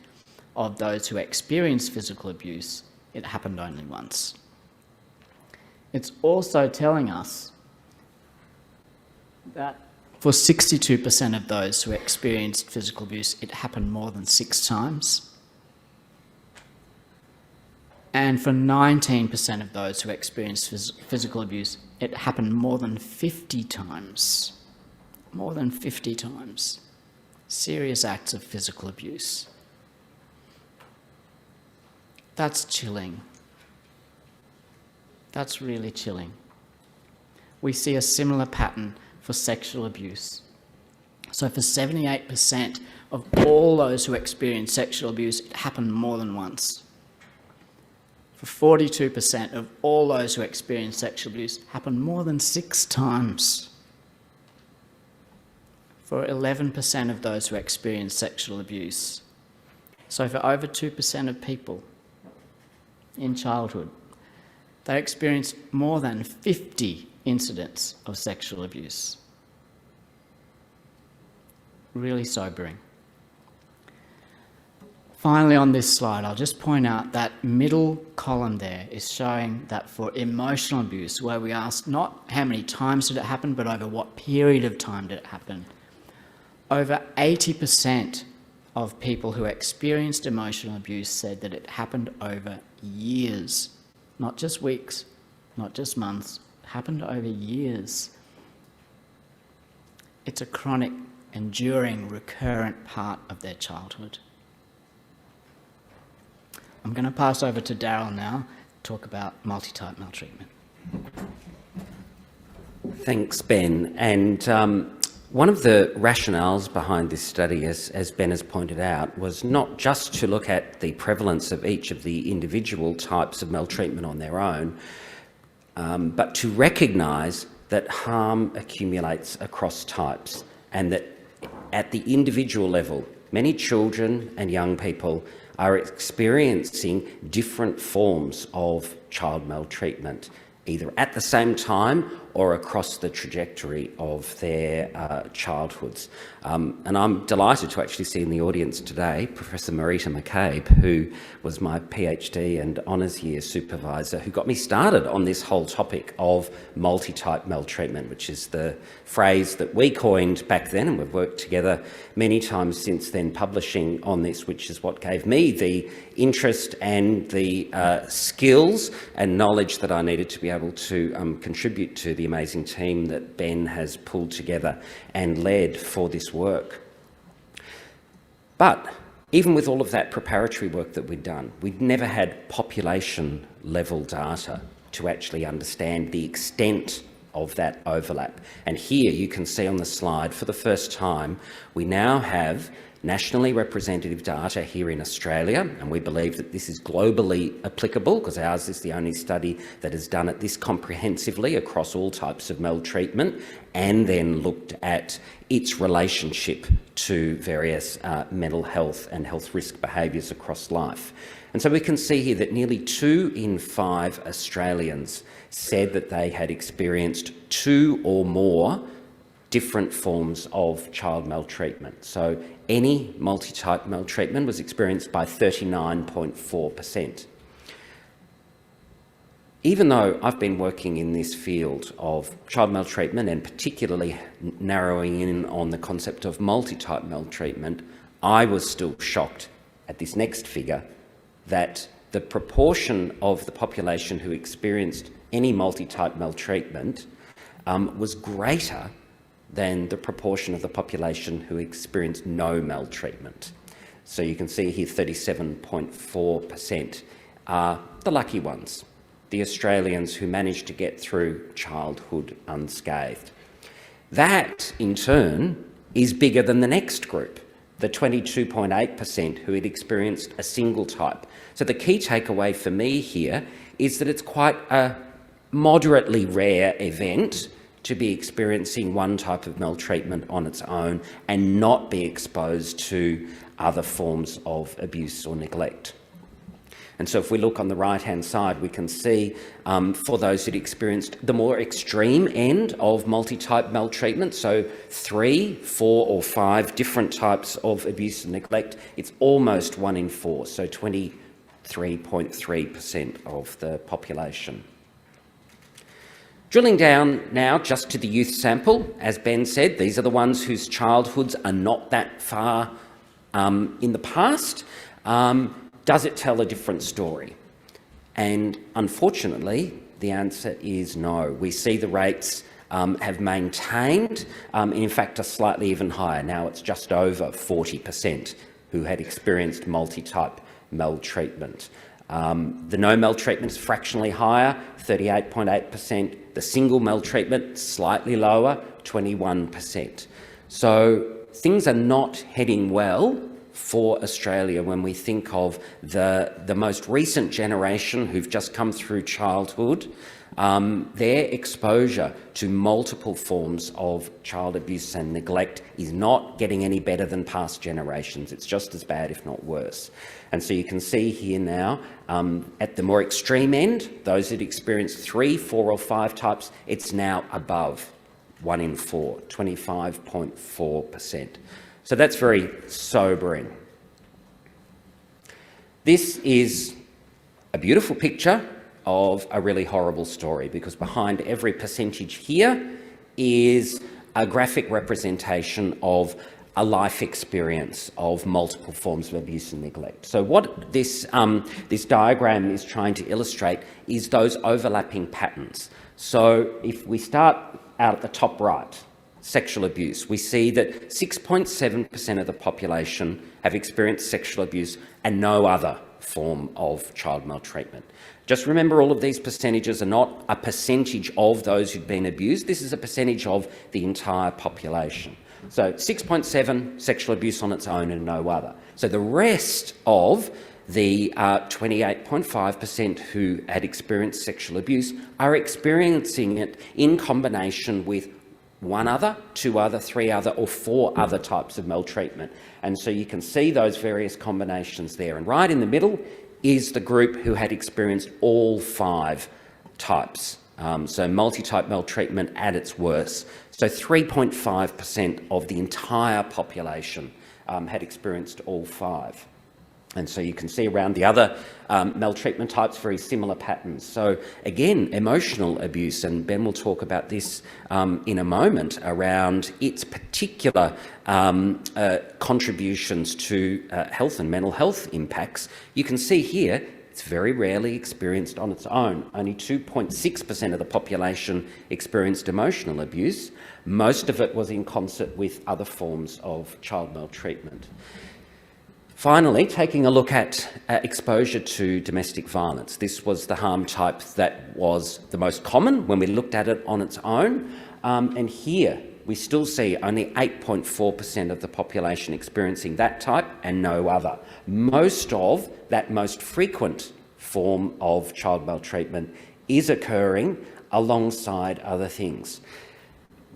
S4: of those who experienced physical abuse, it happened only once. It's also telling us that for 62% of those who experienced physical abuse, it happened more than 6 times. And for 19% of those who experienced physical abuse, it happened more than 50 times. More than 50 times. Serious acts of physical abuse. That's chilling. That's really chilling. We see a similar pattern for sexual abuse. So for 78% of all those who experience sexual abuse, it happened more than once. For 42% of all those who experience sexual abuse, it happened more than 6 times. For 11% of those who experience sexual abuse. So for over 2% of people in childhood, they experienced more than 50 incidents of sexual abuse. Really sobering. Finally, on this slide, I'll just point out that middle column there is showing that for emotional abuse, where we asked not how many times did it happen, but over what period of time did it happen. Over 80% of people who experienced emotional abuse said that it happened over years, not just weeks, not just months, it happened over years. It's a chronic, enduring, recurrent part of their childhood. I'm going to pass over to Daryl now to talk about multi-type maltreatment.
S5: Thanks, Ben. And one of the rationales behind this study, as Ben has pointed out, was not just to look at the prevalence of each of the individual types of maltreatment on their own, but to recognise that harm accumulates across types, and that at the individual level, many children and young people are experiencing different forms of child maltreatment, either at the same time or across the trajectory of their childhoods. And I'm delighted to actually see in the audience today Professor Marita McCabe, who was my PhD and honours year supervisor, who got me started on this whole topic of multi-type maltreatment, which is the phrase that we coined back then, and we've worked together many times since then publishing on this, which is what gave me the interest and the skills and knowledge that I needed to be able to contribute to the amazing team that Ben has pulled together and led for this work. But even with all of that preparatory work that we'd done, we'd never had population level data to actually understand the extent of that overlap. And here you can see on the slide, for the first time, we now have nationally representative data here in Australia, and we believe that this is globally applicable because ours is the only study that has done it this comprehensively across all types of maltreatment, and then looked at its relationship to various mental health and health risk behaviours across life. And so we can see here that nearly 2 in 5 Australians said that they had experienced 2 or more different forms of child maltreatment. So any multi-type maltreatment was experienced by 39.4%. Even though I've been working in this field of child maltreatment and particularly narrowing in on the concept of multi-type maltreatment, I was still shocked at this next figure that the proportion of the population who experienced any multi-type maltreatment was greater than the proportion of the population who experienced no maltreatment. So you can see here 37.4% are the lucky ones, the Australians who managed to get through childhood unscathed. That, in turn, is bigger than the next group, the 22.8% who had experienced a single type. So the key takeaway for me here is that it's quite a moderately rare event to be experiencing one type of maltreatment on its own and not be exposed to other forms of abuse or neglect. And so if we look on the right-hand side, we can see for those that experienced the more extreme end of multi-type maltreatment, so 3, 4 or 5 different types of abuse and neglect, it's almost 1 in 4, so 23.3% of the population. Drilling down now just to the youth sample, as Ben said, these are the ones whose childhoods are not that far in the past. Does it tell a different story? And unfortunately, the answer is no. We see the rates have maintained, in fact, are slightly even higher. Now it's just over 40% who had experienced multi-type maltreatment. The no maltreatment is fractionally higher, 38.8%. The single maltreatment, slightly lower, 21%. So things are not heading well for Australia when we think of the most recent generation who've just come through childhood. Their exposure to multiple forms of child abuse and neglect is not getting any better than past generations. It's just as bad, if not worse. And so you can see here now, at the more extreme end, those that experience 3, 4 or 5 types, it's now above 1 in 4, 25.4%. So that's very sobering. This is a beautiful picture of a really horrible story, because behind every percentage here is a graphic representation of a life experience of multiple forms of abuse and neglect. So what this diagram is trying to illustrate is those overlapping patterns. So if we start out at the top right, sexual abuse, we see that 6.7% of the population have experienced sexual abuse and no other form of child maltreatment. Just remember, all of these percentages are not a percentage of those who've been abused. This is a percentage of the entire population. So 6.7 sexual abuse on its own and no other. So the rest of the 28.5% who had experienced sexual abuse are experiencing it in combination with one other, two other, three other, or four other types of maltreatment. And so you can see those various combinations there. And right in the middle is the group who had experienced all five types. So multi-type maltreatment at its worst. So 3.5% of the entire population had experienced all five. And so you can see around the other maltreatment types very similar patterns. So again, emotional abuse, and Ben will talk about this in a moment, around its particular contributions to health and mental health impacts. You can see here it's very rarely experienced on its own. Only 2.6% of the population experienced emotional abuse. Most of it was in concert with other forms of child maltreatment. Finally, taking a look at exposure to domestic violence. This was the harm type that was the most common when we looked at it on its own. And here we still see only 8.4% of the population experiencing that type and no other. Most of that most frequent form of child maltreatment is occurring alongside other things.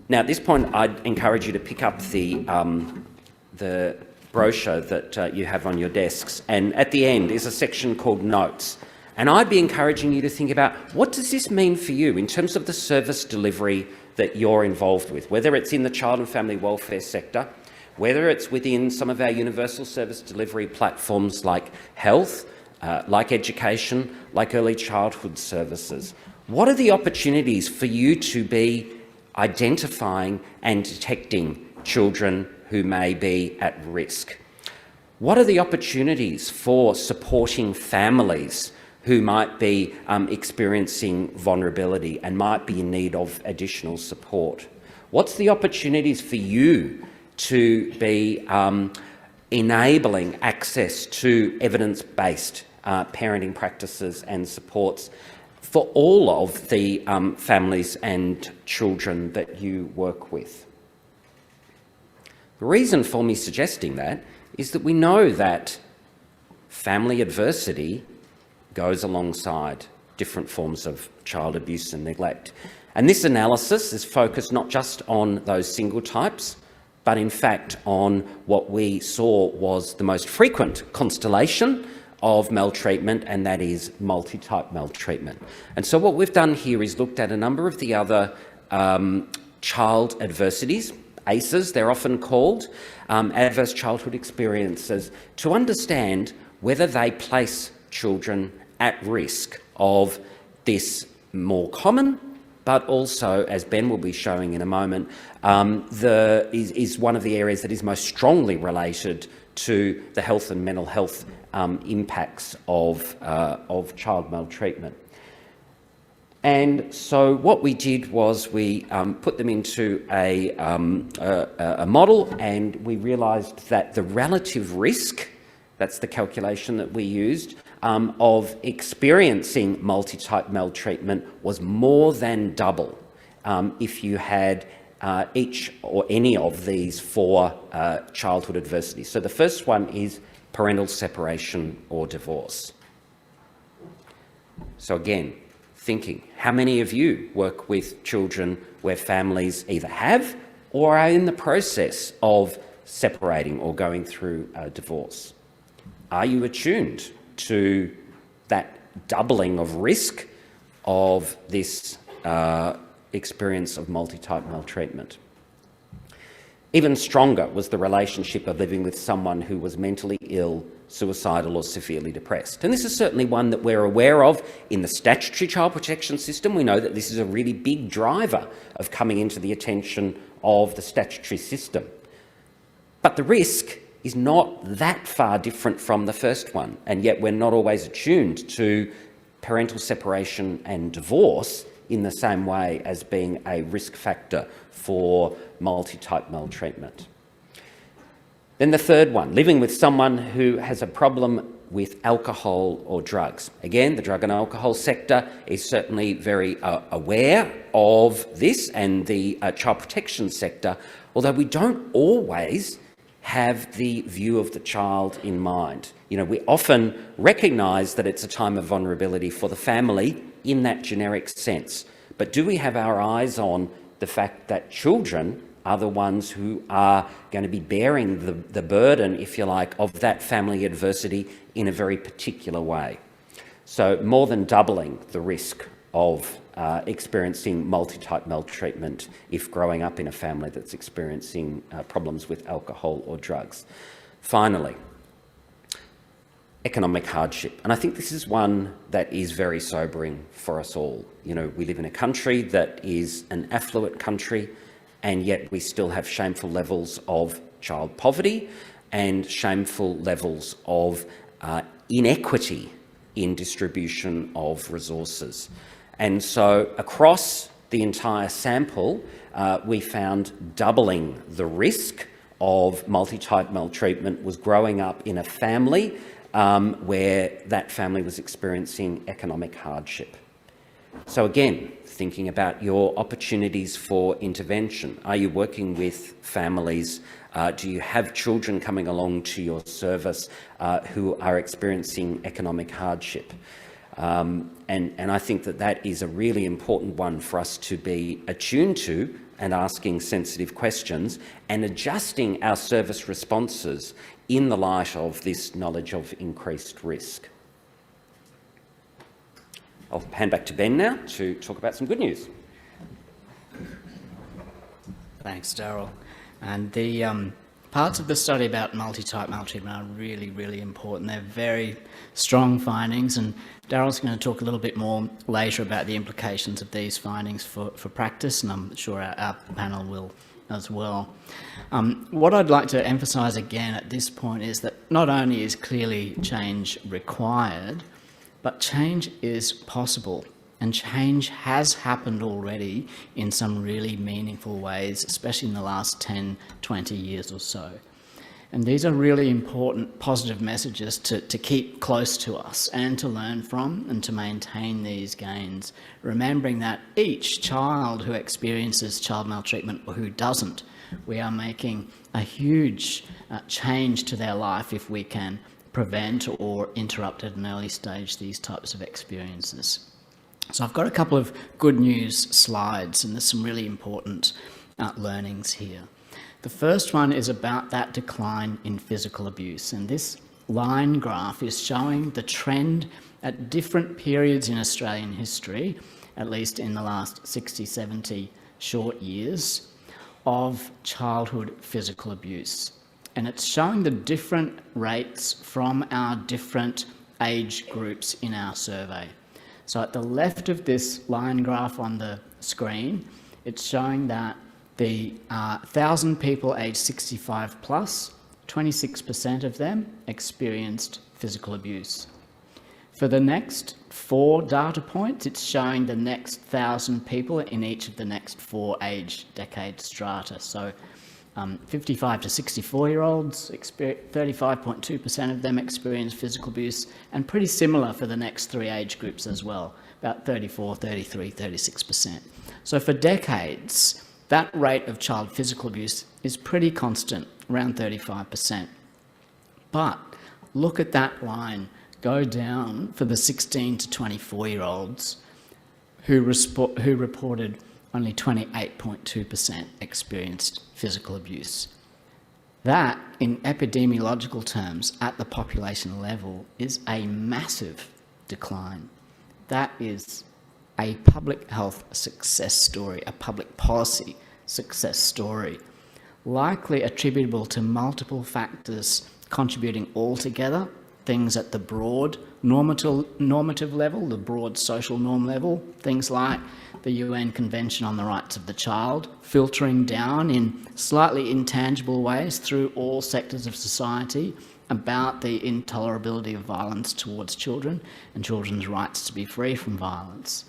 S5: Now, at this point, I'd encourage you to pick up the brochure that you have on your desks, and at the end is a section called Notes. And I'd be encouraging you to think about, what does this mean for you in terms of the service delivery that you're involved with, whether it's in the child and family welfare sector, whether it's within some of our universal service delivery platforms like health, like education, like early childhood services. What are the opportunities for you to be identifying and detecting children who may be at risk? What are the opportunities for supporting families who might be experiencing vulnerability and might be in need of additional support? What's the opportunities for you to be enabling access to evidence-based parenting practices and supports for all of the families and children that you work with? The reason for me suggesting that is that we know that family adversity goes alongside different forms of child abuse and neglect. And this analysis is focused not just on those single types, but in fact on what we saw was the most frequent constellation of maltreatment, and that is multi-type maltreatment. And so what we've done here is looked at a number of the other child adversities, ACEs they're often called, adverse childhood experiences, to understand whether they place children at risk of this more common, but also, as Ben will be showing in a moment, is one of the areas that is most strongly related to the health and mental health impacts of child maltreatment. And so what we did was we put them into a model, and we realised that the relative risk, that's the calculation that we used, of experiencing multi-type maltreatment was more than double if you had each or any of these four childhood adversities. So the first one is parental separation or divorce. So again, thinking, how many of you work with children where families either have or are in the process of separating or going through a divorce? Are you attuned to that doubling of risk of this experience of multi-type maltreatment? Even stronger was the relationship of living with someone who was mentally ill, suicidal or severely depressed. And this is certainly one that we're aware of in the statutory child protection system. We know that this is a really big driver of coming into the attention of the statutory system. But the risk is not that far different from the first one, and yet we're not always attuned to parental separation and divorce in the same way as being a risk factor for multi-type maltreatment. Then the third one, living with someone who has a problem with alcohol or drugs. Again, the drug and alcohol sector is certainly very aware of this, and the child protection sector, although we don't always have the view of the child in mind. You know, we often recognise that it's a time of vulnerability for the family in that generic sense. But do we have our eyes on the fact that children are the ones who are going to be bearing the burden, if you like, of that family adversity in a very particular way? So more than doubling the risk of experiencing multi-type maltreatment if growing up in a family that's experiencing problems with alcohol or drugs. Finally, economic hardship. And I think this is one that is very sobering for us all. You know, we live in a country that is an affluent country, and yet we still have shameful levels of child poverty and shameful levels of inequity in distribution of resources. And so across the entire sample, we found doubling the risk of multi-type maltreatment was growing up in a family where that family was experiencing economic hardship. So again, thinking about your opportunities for intervention. Are you working with families? Do you have children coming along to your service who are experiencing economic hardship? And I think that that is a really important one for us to be attuned to, and asking sensitive questions and adjusting our service responses in the light of this knowledge of increased risk. I'll hand back to Ben now to talk about some good news.
S4: Thanks, Daryl. And the parts of the study about multi-type maltreatment are really, really important. They're very strong findings, and Daryl's going to talk a little bit more later about the implications of these findings for practice, and I'm sure our panel will as well. What I'd like to emphasise again at this point is that not only is clearly change required, but change is possible, and change has happened already in some really meaningful ways, especially in the last 10, 20 years or so. And these are really important positive messages to keep close to us and to learn from and to maintain these gains, remembering that each child who experiences child maltreatment or who doesn't, we are making a huge change to their life if we can prevent or interrupt at an early stage these types of experiences. So I've got a couple of good news slides, and there's some really important learnings here. The first one is about that decline in physical abuse, and this line graph is showing the trend at different periods in Australian history, at least in the last 60, 70 short years, of childhood physical abuse. And it's showing the different rates from our different age groups in our survey. So at the left of this line graph on the screen, it's showing that the 1,000 people aged 65 plus, 26% of them experienced physical abuse. For the next 4 data points, it's showing the next 1,000 people in each of the next 4 age decade strata. So 55 to 64-year-olds, 35.2% of them experienced physical abuse, and pretty similar for the next 3 age groups as well, about 34, 33, 36%. So for decades, that rate of child physical abuse is pretty constant, around 35%. But look at that line go down for the 16 to 24-year-olds who reported only 28.2% experienced physical abuse. That, in epidemiological terms, at the population level, is a massive decline. That is a public health success story, a public policy success story, likely attributable to multiple factors contributing all together, things at the broad normative level, the broad social norm level, things like the UN Convention on the Rights of the Child, filtering down in slightly intangible ways through all sectors of society about the intolerability of violence towards children and children's rights to be free from violence.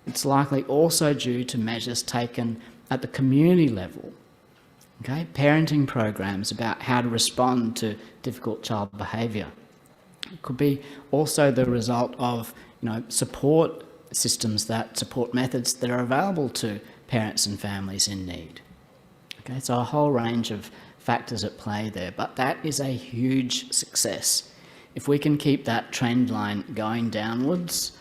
S4: It's likely also due to measures taken at the community level, okay? Parenting programs about how to respond to difficult child behaviour, It could be also the result of, support systems support methods that are available to parents and families in need. Okay, so a whole range of factors at play there, but that is a huge success. If we can keep that trend line going downwards,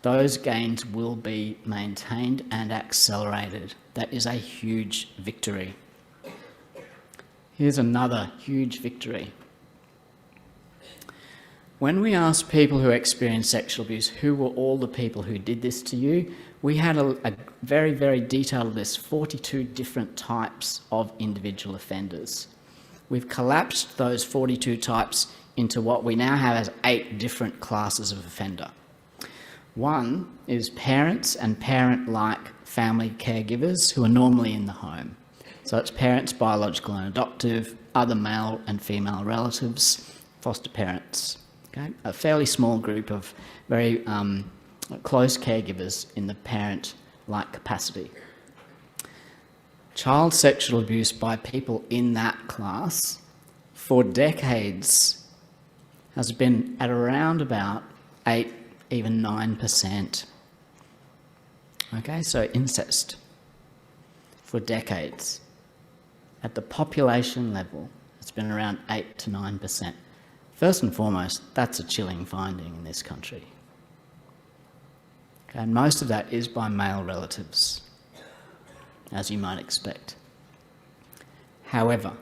S4: those gains will be maintained and accelerated. That is a huge victory. Here's another huge victory. When we asked people who experienced sexual abuse, who were all the people who did this to you, we had a very, very detailed list, 42 different types of individual offenders. We've collapsed those 42 types into what we now have as 8 different classes of offender. One is parents and parent-like family caregivers who are normally in the home. So it's parents, biological and adoptive, other male and female relatives, foster parents. Okay? A fairly small group of very close caregivers in the parent-like capacity. Child sexual abuse by people in that class for decades has been at around about 8, even 9%. Okay, so incest for decades. At the population level, it's been around 8 to 9%. First and foremost, that's a chilling finding in this country. Okay, and most of that is by male relatives, as you might expect. However,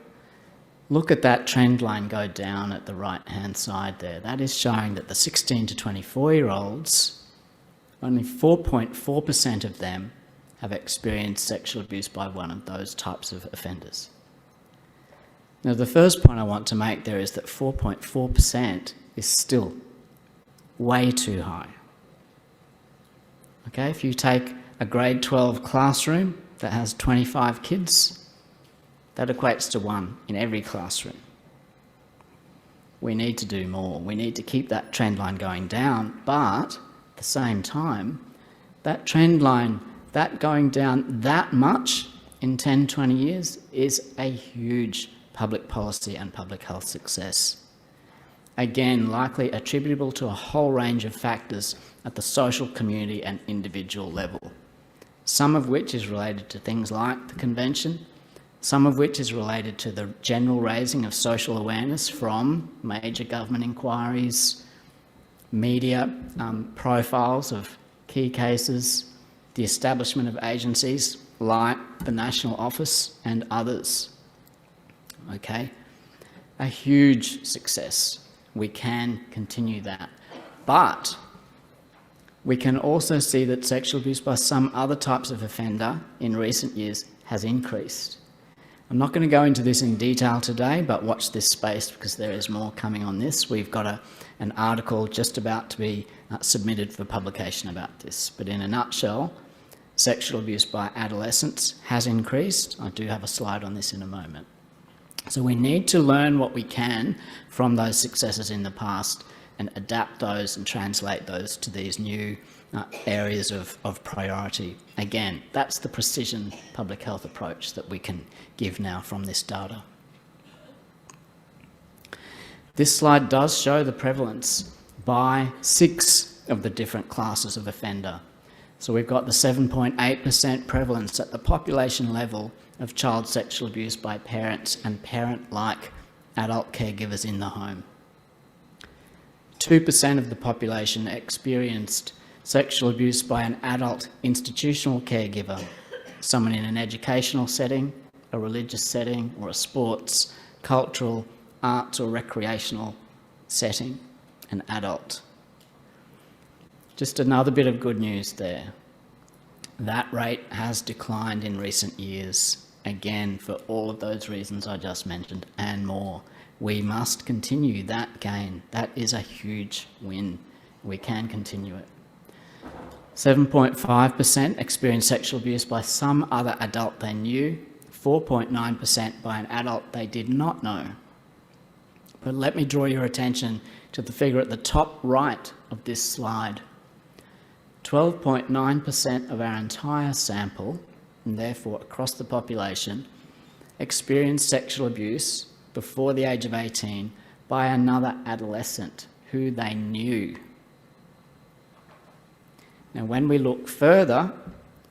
S4: look at that trend line go down at the right-hand side there. That is showing that the 16 to 24-year-olds, only 4.4% of them have experienced sexual abuse by one of those types of offenders. Now, the first point I want to make there is that 4.4% is still way too high. Okay, if you take a grade 12 classroom that has 25 kids, that equates to 1 in every classroom. We need to do more. We need to keep that trend line going down, but at the same time, that trend line, that going down that much in 10, 20 years is a huge public policy and public health success. Again, likely attributable to a whole range of factors at the social, community and individual level, some of which is related to things like the convention, some of which is related to the general raising of social awareness from major government inquiries, media profiles of key cases, the establishment of agencies like the National Office and others. Okay, a huge success. We can continue that. But we can also see that sexual abuse by some other types of offender in recent years has increased. I'm not going to go into this in detail today, but watch this space because there is more coming on this. We've got an article just about to be submitted for publication about this. But in a nutshell, sexual abuse by adolescents has increased. I do have a slide on this in a moment. So we need to learn what we can from those successes in the past and adapt those and translate those to these new areas of priority. Again, that's the precision public health approach that we can give now from this data. This slide does show the prevalence by 6 of the different classes of offender. So we've got the 7.8% prevalence at the population level of child sexual abuse by parents and parent-like adult caregivers in the home. 2% of the population experienced sexual abuse by an adult institutional caregiver, someone in an educational setting, a religious setting, or a sports, cultural, arts or recreational setting, an adult. Just another bit of good news there. That rate has declined in recent years, again, for all of those reasons I just mentioned and more. We must continue that gain. That is a huge win. We can continue it. 7.5% experienced sexual abuse by some other adult they knew, 4.9% by an adult they did not know. But let me draw your attention to the figure at the top right of this slide. 12.9% of our entire sample, and therefore across the population, experienced sexual abuse before the age of 18 by another adolescent who they knew. Now, when we look further,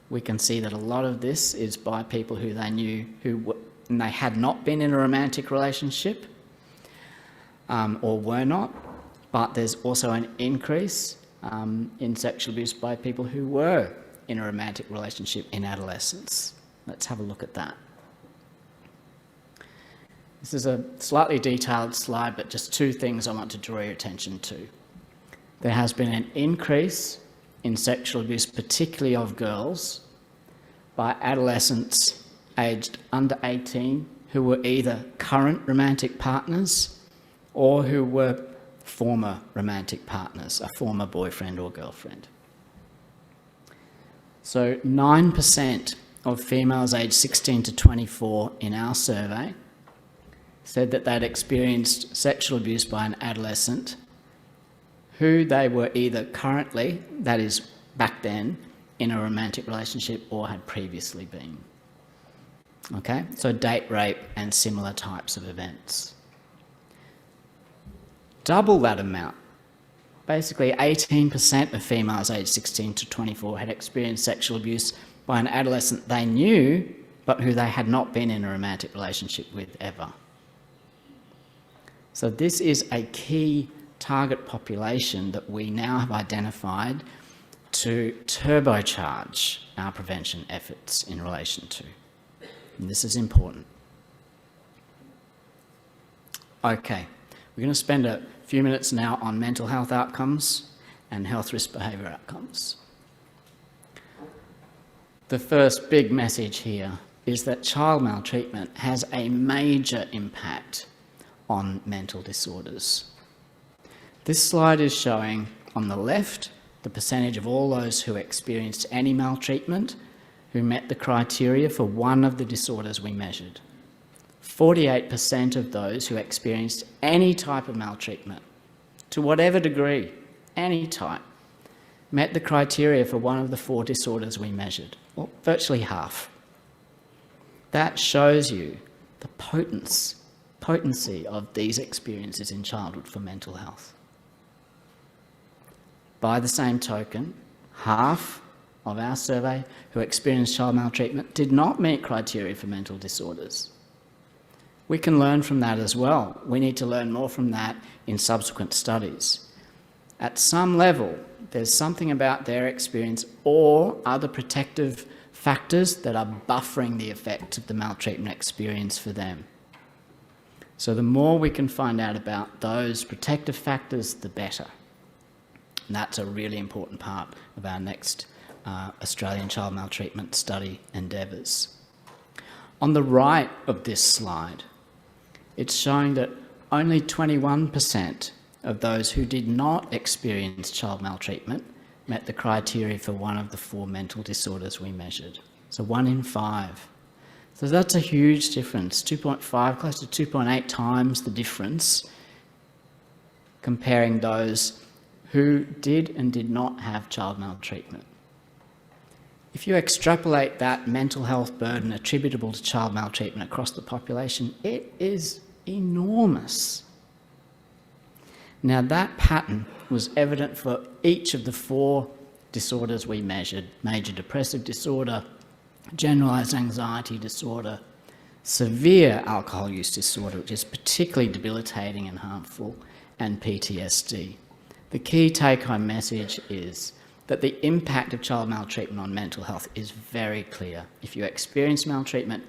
S4: we can see that a lot of this is by people who they knew and they had not been in a romantic relationship or were not, but there's also an increase in sexual abuse by people who were in a romantic relationship in adolescence. Let's have a look at that. This is a slightly detailed slide, but just two things I want to draw your attention to. There has been an increase in sexual abuse, particularly of girls, by adolescents aged under 18 who were either current romantic partners or who were former romantic partners, a former boyfriend or girlfriend. So 9% of females aged 16 to 24 in our survey said that they'd experienced sexual abuse by an adolescent who they were either currently, that is back then, in a romantic relationship or had previously been. Okay, so date rape and similar types of events. Double that amount. Basically 18% of females aged 16 to 24 had experienced sexual abuse by an adolescent they knew, but who they had not been in a romantic relationship with ever. So this is a key target population that we now have identified to turbocharge our prevention efforts in relation to. And this is important. Okay, we're going to spend a few minutes now on mental health outcomes and health risk behaviour outcomes. The first big message here is that child maltreatment has a major impact on mental disorders. This slide is showing on the left the percentage of all those who experienced any maltreatment who met the criteria for one of the disorders we measured. 48% of those who experienced any type of maltreatment, to whatever degree, any type, met the criteria for one of the 4 disorders we measured, well, virtually half. That shows you the potency of these experiences in childhood for mental health. By the same token, half of our survey who experienced child maltreatment did not meet criteria for mental disorders. We can learn from that as well. We need to learn more from that in subsequent studies. At some level, there's something about their experience or other protective factors that are buffering the effect of the maltreatment experience for them. So the more we can find out about those protective factors, the better. And that's a really important part of our next Australian Child Maltreatment Study endeavours. On the right of this slide, it's showing that only 21% of those who did not experience child maltreatment met the criteria for one of the 4 mental disorders we measured. So 1 in 5. So that's a huge difference, 2.5, close to 2.8 times the difference comparing those who did and did not have child maltreatment. If you extrapolate that mental health burden attributable to child maltreatment across the population, it is enormous. Now that pattern was evident for each of the 4 disorders we measured: major depressive disorder, generalised anxiety disorder, severe alcohol use disorder, which is particularly debilitating and harmful, and PTSD. The key take-home message is that the impact of child maltreatment on mental health is very clear. If you experience maltreatment,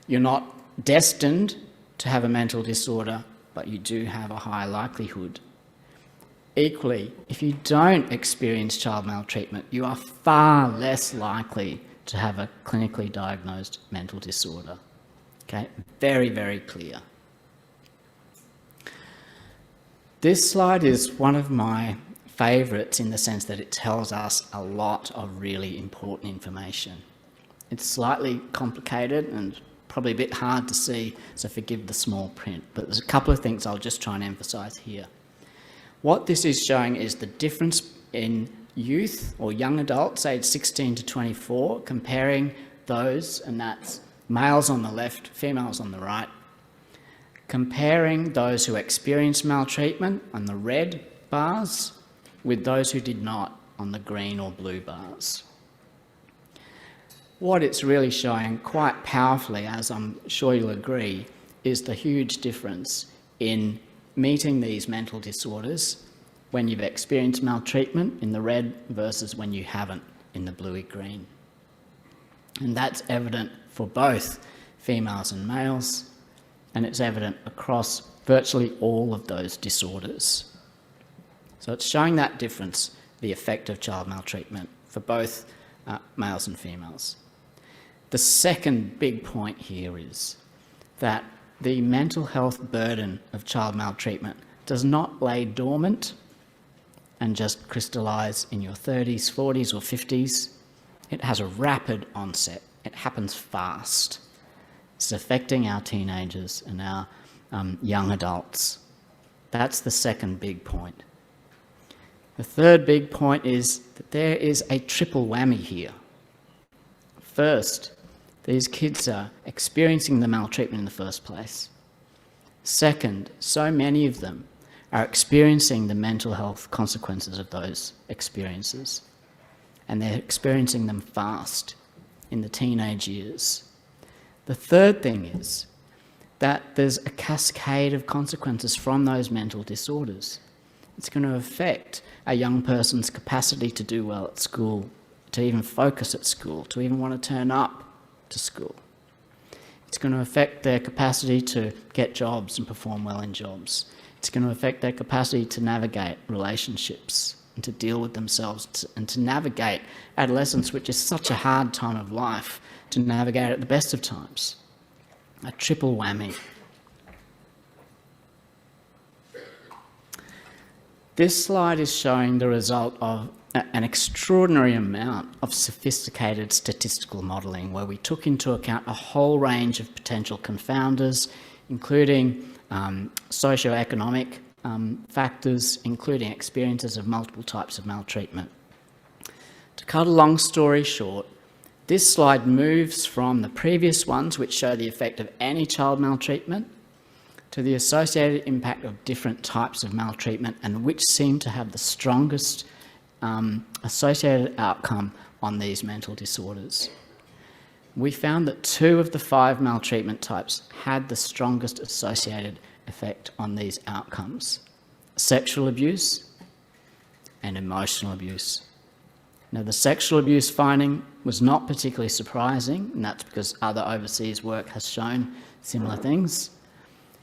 S4: you're not destined to have a mental disorder, but you do have a high likelihood. Equally, if you don't experience child maltreatment, you are far less likely to have a clinically diagnosed mental disorder. Okay, very, very clear. This slide is one of my favourites in the sense that it tells us a lot of really important information. It's slightly complicated and probably a bit hard to see, so forgive the small print, but there's a couple of things I'll just try and emphasise here. What this is showing is the difference in youth or young adults aged 16 to 24, comparing those, and that's males on the left, females on the right, comparing those who experience maltreatment on the red bars with those who did not on the green or blue bars. What it's really showing quite powerfully, as I'm sure you'll agree, is the huge difference in meeting these mental disorders when you've experienced maltreatment in the red versus when you haven't in the bluey-green. And that's evident for both females and males, and it's evident across virtually all of those disorders. So it's showing that difference, the effect of child maltreatment for both males and females. The second big point here is that the mental health burden of child maltreatment does not lay dormant and just crystallise in your 30s, 40s or 50s. It has a rapid onset. It happens fast. It's affecting our teenagers and our young adults. That's the second big point. The third big point is that there is a triple whammy here. First, these kids are experiencing the maltreatment in the first place. Second, so many of them are experiencing the mental health consequences of those experiences. And they're experiencing them fast in the teenage years. The third thing is that there's a cascade of consequences from those mental disorders. It's going to affect a young person's capacity to do well at school, to even focus at school, to even want to turn up to school. It's going to affect their capacity to get jobs and perform well in jobs. It's going to affect their capacity to navigate relationships and to deal with themselves and to navigate adolescence, which is such a hard time of life to navigate at the best of times. A triple whammy. This slide is showing the result of an extraordinary amount of sophisticated statistical modelling where we took into account a whole range of potential confounders, including socioeconomic factors, including experiences of multiple types of maltreatment. To cut a long story short, this slide moves from the previous ones, which show the effect of any child maltreatment, to the associated impact of different types of maltreatment and which seem to have the strongest associated outcome on these mental disorders. We found that 2 of the 5 maltreatment types had the strongest associated effect on these outcomes: sexual abuse and emotional abuse. Now, the sexual abuse finding was not particularly surprising, and that's because other overseas work has shown similar things.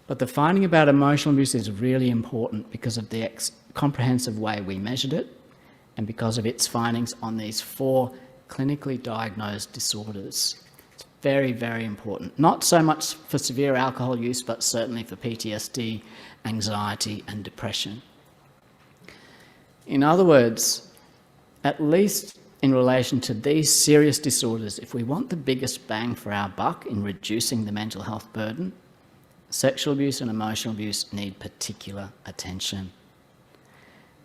S4: But the finding about emotional abuse is really important because of the comprehensive way we measured it and because of its findings on these 4 clinically diagnosed disorders. It's very, very important. Not so much for severe alcohol use, but certainly for PTSD, anxiety, and depression. In other words, at least in relation to these serious disorders, if we want the biggest bang for our buck in reducing the mental health burden, sexual abuse and emotional abuse need particular attention.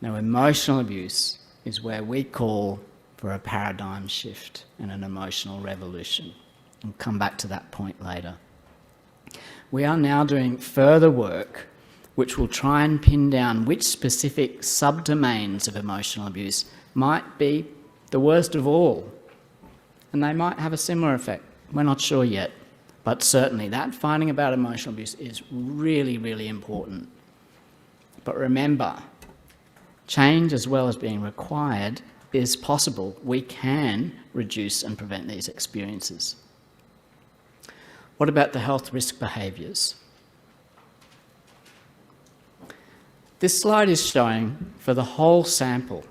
S4: Now, emotional abuse is where we call for a paradigm shift and an emotional revolution. We'll come back to that point later. We are now doing further work which will try and pin down which specific subdomains of emotional abuse might be the worst of all, and they might have a similar effect. We're not sure yet, but certainly that finding about emotional abuse is really, really important. But remember, change as well as being required is possible. We can reduce and prevent these experiences. What about the health risk behaviours? This slide is showing for the whole sample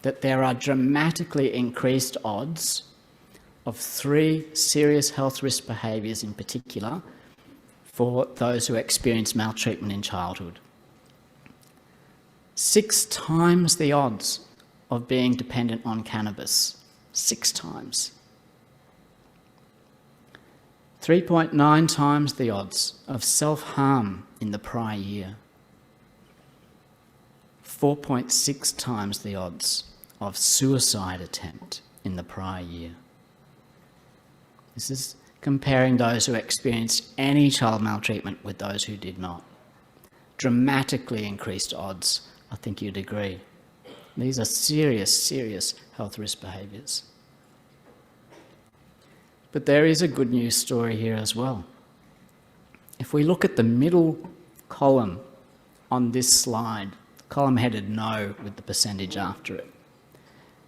S4: that there are dramatically increased odds of 3 serious health risk behaviours in particular for those who experience maltreatment in childhood. 6 times the odds of being dependent on cannabis. 6 times. 3.9 times the odds of self-harm in the prior year. 4.6 times the odds of suicide attempt in the prior year. This is comparing those who experienced any child maltreatment with those who did not. Dramatically increased odds I think you'd agree. These are serious, serious health risk behaviours. But there is a good news story here as well. If we look at the middle column on this slide, column headed no with the percentage after it,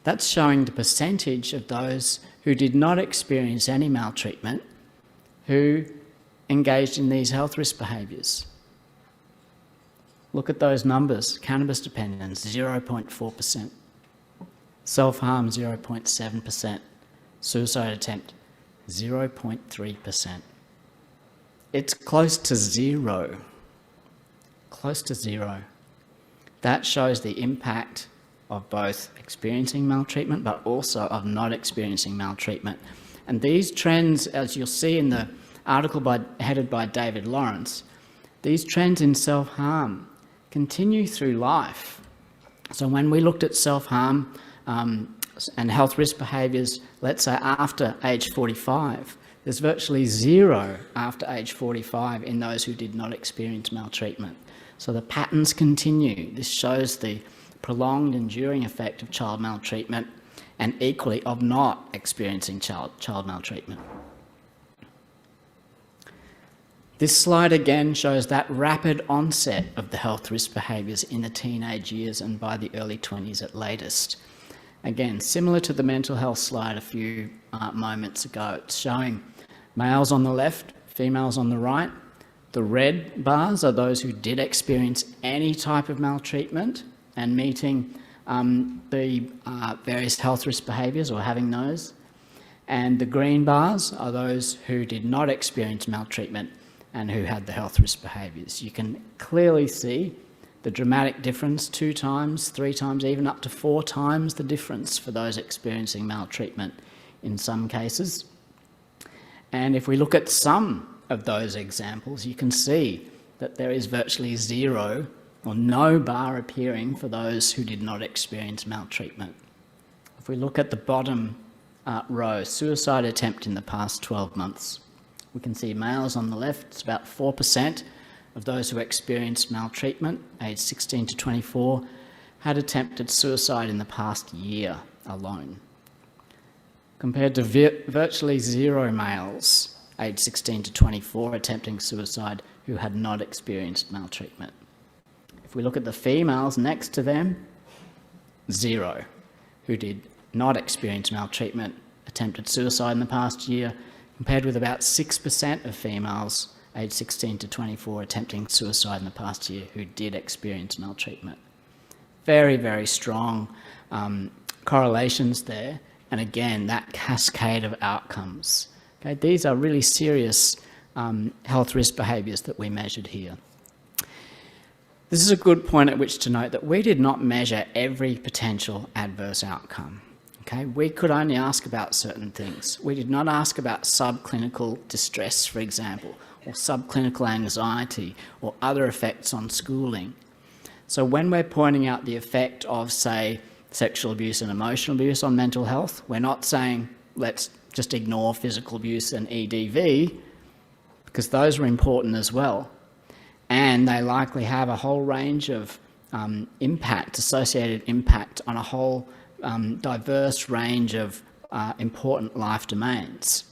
S4: that's showing the percentage of those who did not experience any maltreatment who engaged in these health risk behaviours. Look at those numbers. Cannabis dependence, 0.4%. Self-harm, 0.7%. Suicide attempt, 0.3%. It's close to zero. Close to zero. That shows the impact of both experiencing maltreatment but also of not experiencing maltreatment. And these trends, as you'll see in the article headed by David Lawrence, these trends in self-harm continue through life. So when we looked at self-harm and health risk behaviours, let's say after age 45, there's virtually zero after age 45 in those who did not experience maltreatment. So the patterns continue. This shows the prolonged, enduring effect of child maltreatment and equally of not experiencing child maltreatment. This slide again shows that rapid onset of the health risk behaviours in the teenage years and by the early 20s at latest. Again, similar to the mental health slide a few moments ago, it's showing males on the left, females on the right. The red bars are those who did experience any type of maltreatment and meeting the various health risk behaviours or having those. And the green bars are those who did not experience maltreatment and who had the health risk behaviours. You can clearly see the dramatic difference, 2 times, 3 times, even up to 4 times the difference for those experiencing maltreatment in some cases. And if we look at some of those examples, you can see that there is virtually zero or no bar appearing for those who did not experience maltreatment. If we look at the bottom row, suicide attempt in the past 12 months, we can see males on the left, it's about 4% of those who experienced maltreatment, aged 16 to 24, had attempted suicide in the past year alone, compared to virtually zero males, aged 16 to 24, attempting suicide who had not experienced maltreatment. If we look at the females next to them, 0 who did not experience maltreatment, attempted suicide in the past year, compared with about 6% of females aged 16 to 24 attempting suicide in the past year who did experience maltreatment. Very, very strong correlations there. And again, that cascade of outcomes. Okay, these are really serious health risk behaviours that we measured here. This is a good point at which to note that we did not measure every potential adverse outcome. Okay, we could only ask about certain things. We did not ask about subclinical distress, for example, or subclinical anxiety or other effects on schooling. So when we're pointing out the effect of, say, sexual abuse and emotional abuse on mental health, we're not saying let's just ignore physical abuse and EDV, because those are important as well. And they likely have a whole range of associated impact on a whole diverse range of important life domains.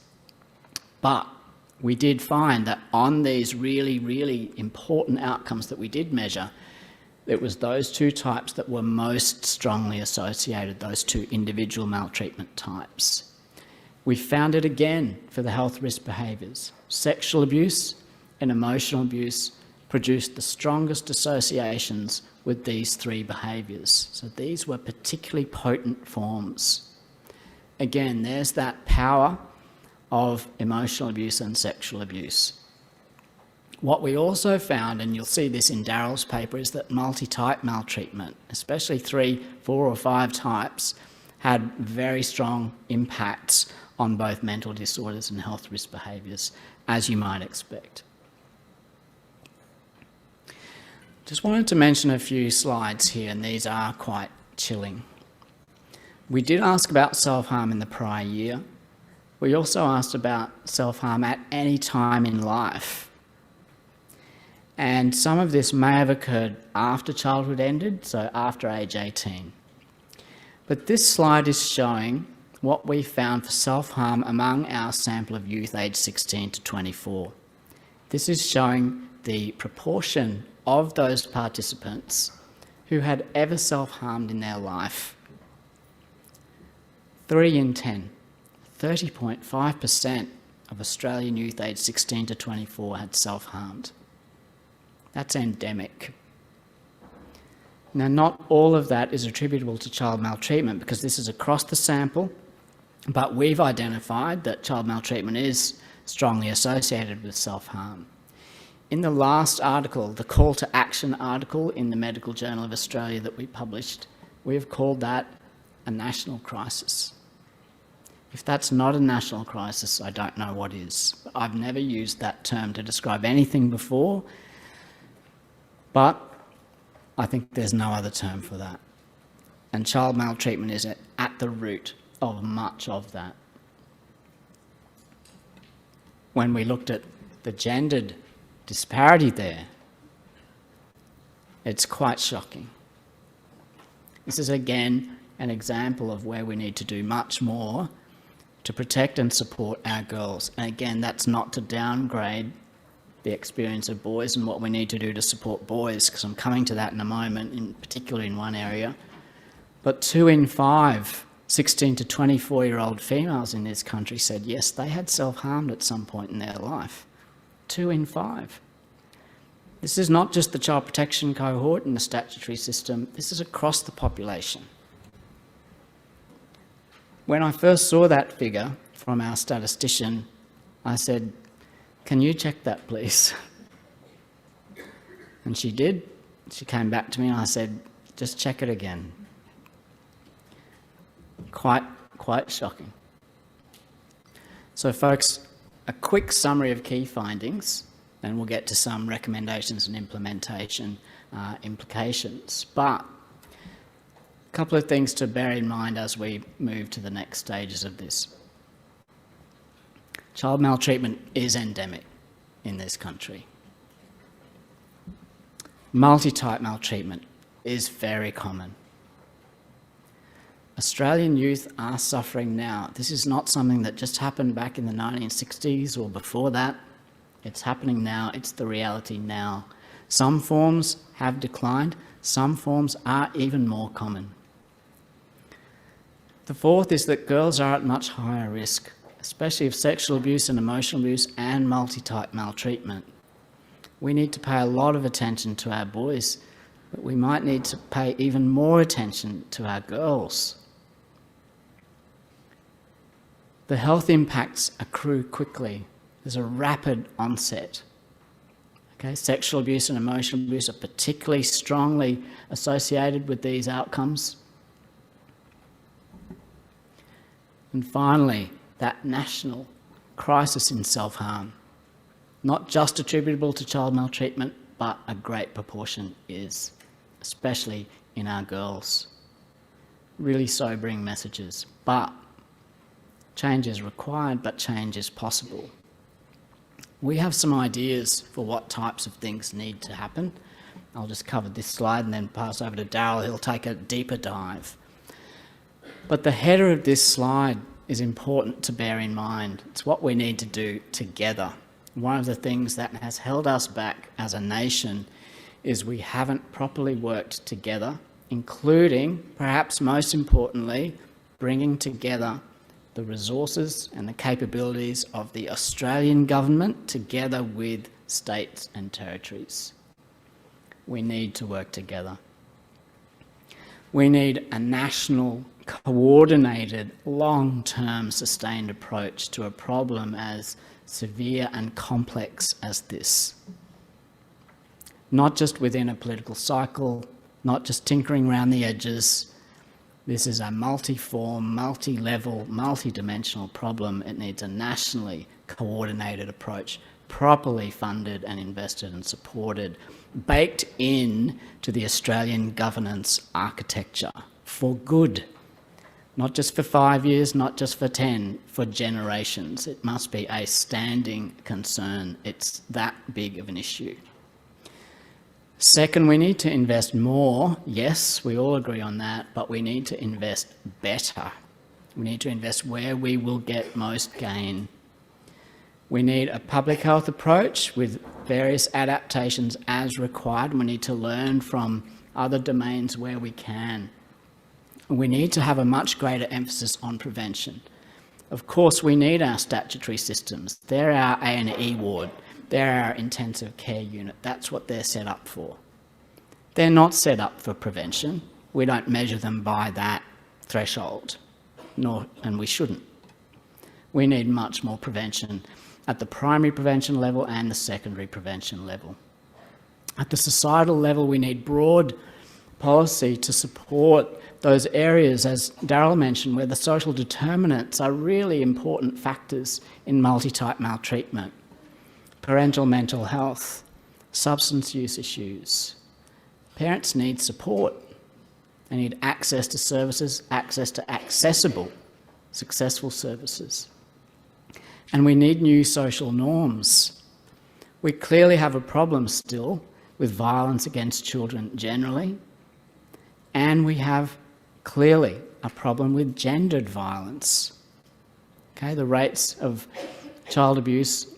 S4: But we did find that on these really, really important outcomes that we did measure, it was those 2 types that were most strongly associated, those 2 individual maltreatment types. We found it again for the health risk behaviours. Sexual abuse and emotional abuse produced the strongest associations with these 3 behaviours. So these were particularly potent forms. Again, there's that power of emotional abuse and sexual abuse. What we also found, and you'll see this in Darryl's paper, is that multi-type maltreatment, especially 3, 4 or 5 types, had very strong impacts on both mental disorders and health risk behaviours, as you might expect. Just wanted to mention a few slides here, and these are quite chilling. We did ask about self-harm in the prior year. We also asked about self-harm at any time in life. And some of this may have occurred after childhood ended, so after age 18. But this slide is showing what we found for self-harm among our sample of youth aged 16 to 24. This is showing the proportion of those participants who had ever self-harmed in their life. 3 in 10, 30.5% of Australian youth aged 16 to 24 had self-harmed. That's endemic. Now, not all of that is attributable to child maltreatment because this is across the sample, but we've identified that child maltreatment is strongly associated with self-harm. In the last article, the call to action article in the Medical Journal of Australia that we published, we've called that a national crisis. If that's not a national crisis, I don't know what is. I've never used that term to describe anything before, but I think there's no other term for that. And child maltreatment is at the root of much of that. When we looked at the gendered disparity there, it's quite shocking. This is again an example of where we need to do much more to protect and support our girls. And again, that's not to downgrade the experience of boys and what we need to do to support boys, because I'm coming to that in a moment, in particular in one area. But 2 in 5 16 to 24-year-old females in this country said yes, they had self-harmed at some point in their life. 2 in 5. This is not just the child protection cohort in the statutory system, this is across the population. When I first saw that figure from our statistician, I said, "Can you check that, please?" And she did. She came back to me and I said, "Just check it again." Quite shocking. So folks, a quick summary of key findings, then we'll get to some recommendations and implementation implications. But a couple of things to bear in mind as we move to the next stages of this. Child maltreatment is endemic in this country. Multi-type maltreatment is very common. Australian youth are suffering now. This is not something that just happened back in the 1960s or before that. It's happening now. It's the reality now. Some forms have declined. Some forms are even more common. The fourth is that girls are at much higher risk, especially of sexual abuse and emotional abuse and multi-type maltreatment. We need to pay a lot of attention to our boys, but we might need to pay even more attention to our girls. The health impacts accrue quickly. There's a rapid onset. Okay, sexual abuse and emotional abuse are particularly strongly associated with these outcomes. And finally, that national crisis in self-harm, not just attributable to child maltreatment, but a great proportion is, especially in our girls. Really sobering messages, but change is required, but change is possible. We have some ideas for what types of things need to happen. I'll just cover this slide and then pass over to Darryl, who'll take a deeper dive. But the header of this slide is important to bear in mind. It's what we need to do together. One of the things that has held us back as a nation is we haven't properly worked together, including, perhaps most importantly, bringing together the resources and the capabilities of the Australian government together with states and territories. We need to work together. We need a national, coordinated, long-term, sustained approach to a problem as severe and complex as this. Not just within a political cycle, not just tinkering around the edges. This is a multi-form, multi-level, multi-dimensional problem. It needs a nationally coordinated approach, properly funded and invested and supported, baked in to the Australian governance architecture for good. Not just for 5 years, not just for 10, for generations. It must be a standing concern. It's that big of an issue. Second, we need to invest more. Yes, we all agree on that, but we need to invest better. We need to invest where we will get most gain. We need a public health approach with various adaptations as required. We need to learn from other domains where we can. We need to have a much greater emphasis on prevention. Of course, we need our statutory systems. They're our A&E ward. They're our intensive care unit. That's what they're set up for. They're not set up for prevention. We don't measure them by that threshold, and we shouldn't. We need much more prevention at the primary prevention level and the secondary prevention level. At the societal level, we need broad policy to support those areas, as Darryl mentioned, where the social determinants are really important factors in multi-type maltreatment. Parental mental health, substance use issues. Parents need support. They need access to services, access to accessible, successful services. And we need new social norms. We clearly have a problem still with violence against children generally, and we have clearly a problem with gendered violence. Okay, the rates of child abuse,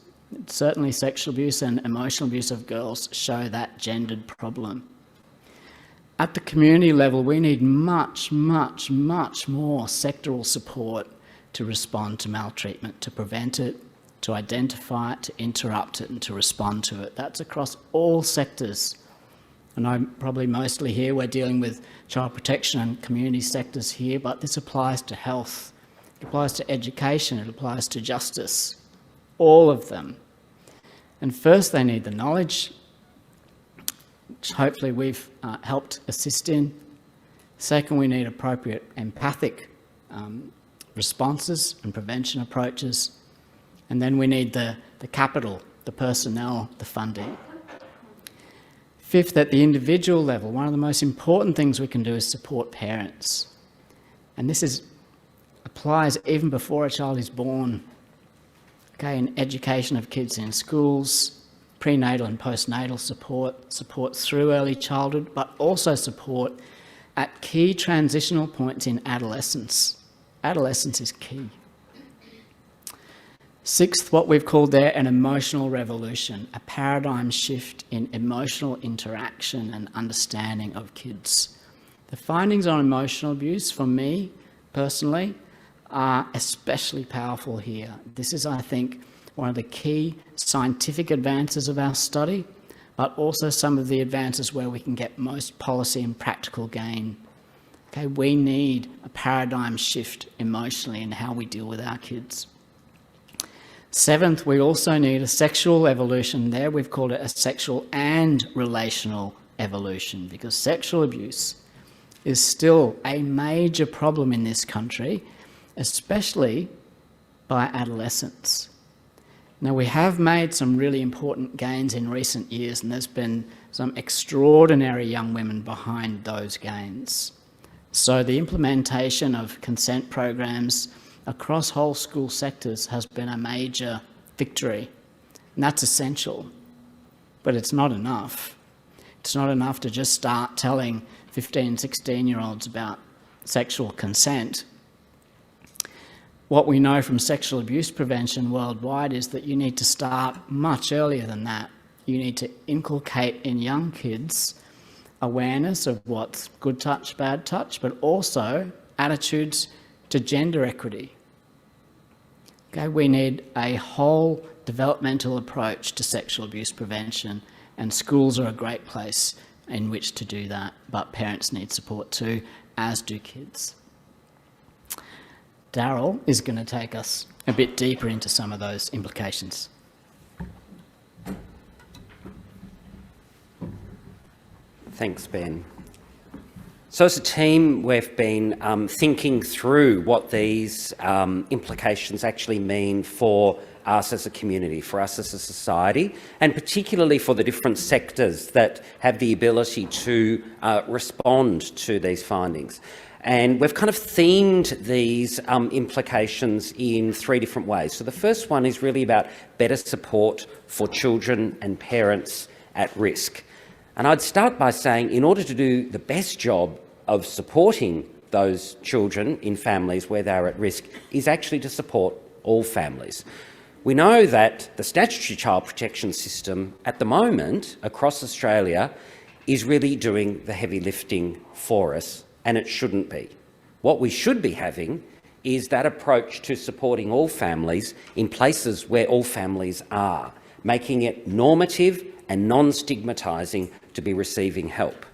S4: certainly sexual abuse and emotional abuse of girls, show that gendered problem. At the community level, we need much, much, much more sectoral support to respond to maltreatment, to prevent it, to identify it, to interrupt it, and to respond to it. That's across all sectors. And I'm probably mostly here, we're dealing with child protection and community sectors here, but this applies to health, it applies to education, it applies to justice, all of them. And first they need the knowledge, which hopefully we've helped assist in. Second, we need appropriate empathic responses and prevention approaches. And then we need the capital, the personnel, the funding. Fifth, at the individual level, one of the most important things we can do is support parents. And this applies even before a child is born. Okay, in education of kids in schools, prenatal and postnatal support through early childhood, but also support at key transitional points in adolescence. Adolescence is key. Sixth, what we've called there an emotional revolution, a paradigm shift in emotional interaction and understanding of kids. The findings on emotional abuse, for me personally, are especially powerful here. This is, I think, one of the key scientific advances of our study, but also some of the advances where we can get most policy and practical gain. Okay, we need a paradigm shift emotionally in how we deal with our kids. Seventh, we also need a sexual evolution. There we've called it a sexual and relational evolution, because sexual abuse is still a major problem in this country, especially by adolescents. Now, we have made some really important gains in recent years, and there's been some extraordinary young women behind those gains. So the implementation of consent programs across whole school sectors has been a major victory, and that's essential. But it's not enough. It's not enough to just start telling 15, 16-year-olds about sexual consent. What we know from sexual abuse prevention worldwide is that you need to start much earlier than that. You need to inculcate in young kids awareness of what's good touch, bad touch, but also attitudes to gender equity. Okay, we need a whole developmental approach to sexual abuse prevention, and schools are a great place in which to do that, but parents need support too, as do kids. Darryl is going to take us a bit deeper into some of those implications.
S5: Thanks, Ben. So as a team, we've been thinking through what these implications actually mean for us as a community, for us as a society, and particularly for the different sectors that have the ability to respond to these findings. And we've kind of themed these implications in three different ways. So the first one is really about better support for children and parents at risk. And I'd start by saying, in order to do the best job of supporting those children in families where they're at risk, is actually to support all families. We know that the statutory child protection system at the moment across Australia is really doing the heavy lifting for us, and it shouldn't be. What we should be having is that approach to supporting all families in places where all families are, making it normative and non-stigmatising to be receiving help.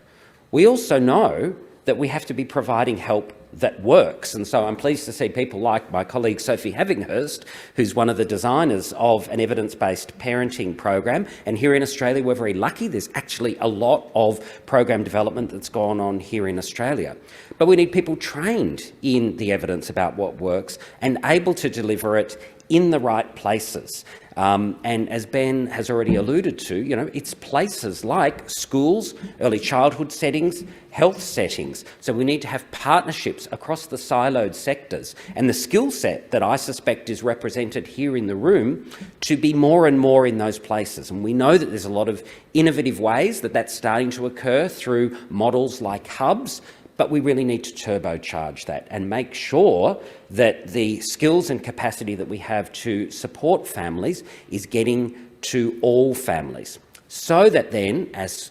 S5: We also know that we have to be providing help that works. And so I'm pleased to see people like my colleague Sophie Havinghurst, who's one of the designers of an evidence-based parenting program. And here in Australia, we're very lucky. There's actually a lot of program development that's gone on here in Australia. But we need people trained in the evidence about what works and able to deliver it in the right places. And as Ben has already alluded to, it's places like schools, early childhood settings, health settings. So we need to have partnerships across the siloed sectors, and the skill set that I suspect is represented here in the room to be more and more in those places. And we know that there's a lot of innovative ways that that's starting to occur through models like hubs, but we really need to turbocharge that and make sure that the skills and capacity that we have to support families is getting to all families. So that then, as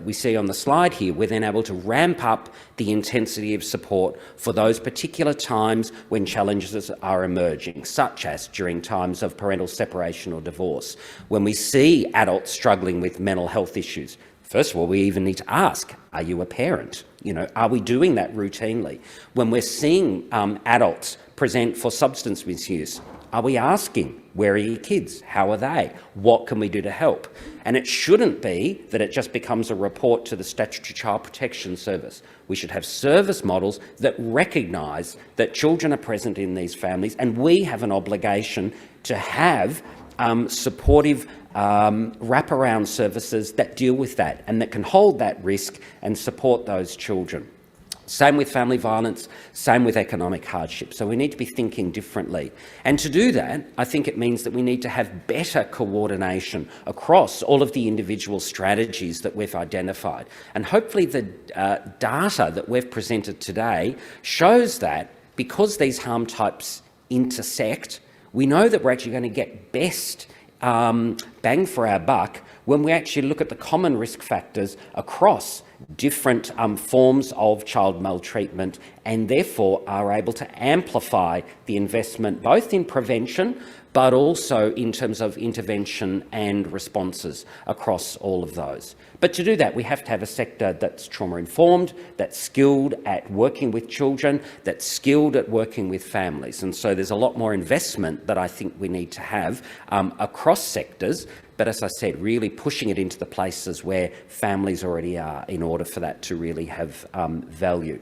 S5: we see on the slide here, we're then able to ramp up the intensity of support for those particular times when challenges are emerging, such as during times of parental separation or divorce, when we see adults struggling with mental health issues. First of all, we even need to ask, are you a parent? Are we doing that routinely? When we're seeing adults present for substance misuse, are we asking, where are your kids? How are they? What can we do to help? And it shouldn't be that it just becomes a report to the Statutory Child Protection Service. We should have service models that recognise that children are present in these families, and we have an obligation to have supportive wraparound services that deal with that and that can hold that risk and support those children. Same with family violence, same with economic hardship. So we need to be thinking differently. And to do that, I think it means that we need to have better coordination across all of the individual strategies that we've identified. And hopefully the data that we've presented today shows that because these harm types intersect, we know that we're actually going to get best bang for our buck when we actually look at the common risk factors across different forms of child maltreatment, and therefore are able to amplify the investment both in prevention but also in terms of intervention and responses across all of those. But to do that, we have to have a sector that's trauma-informed, that's skilled at working with children, that's skilled at working with families. And so there's a lot more investment that I think we need to have across sectors, but as I said, really pushing it into the places where families already are in order for that to really have value.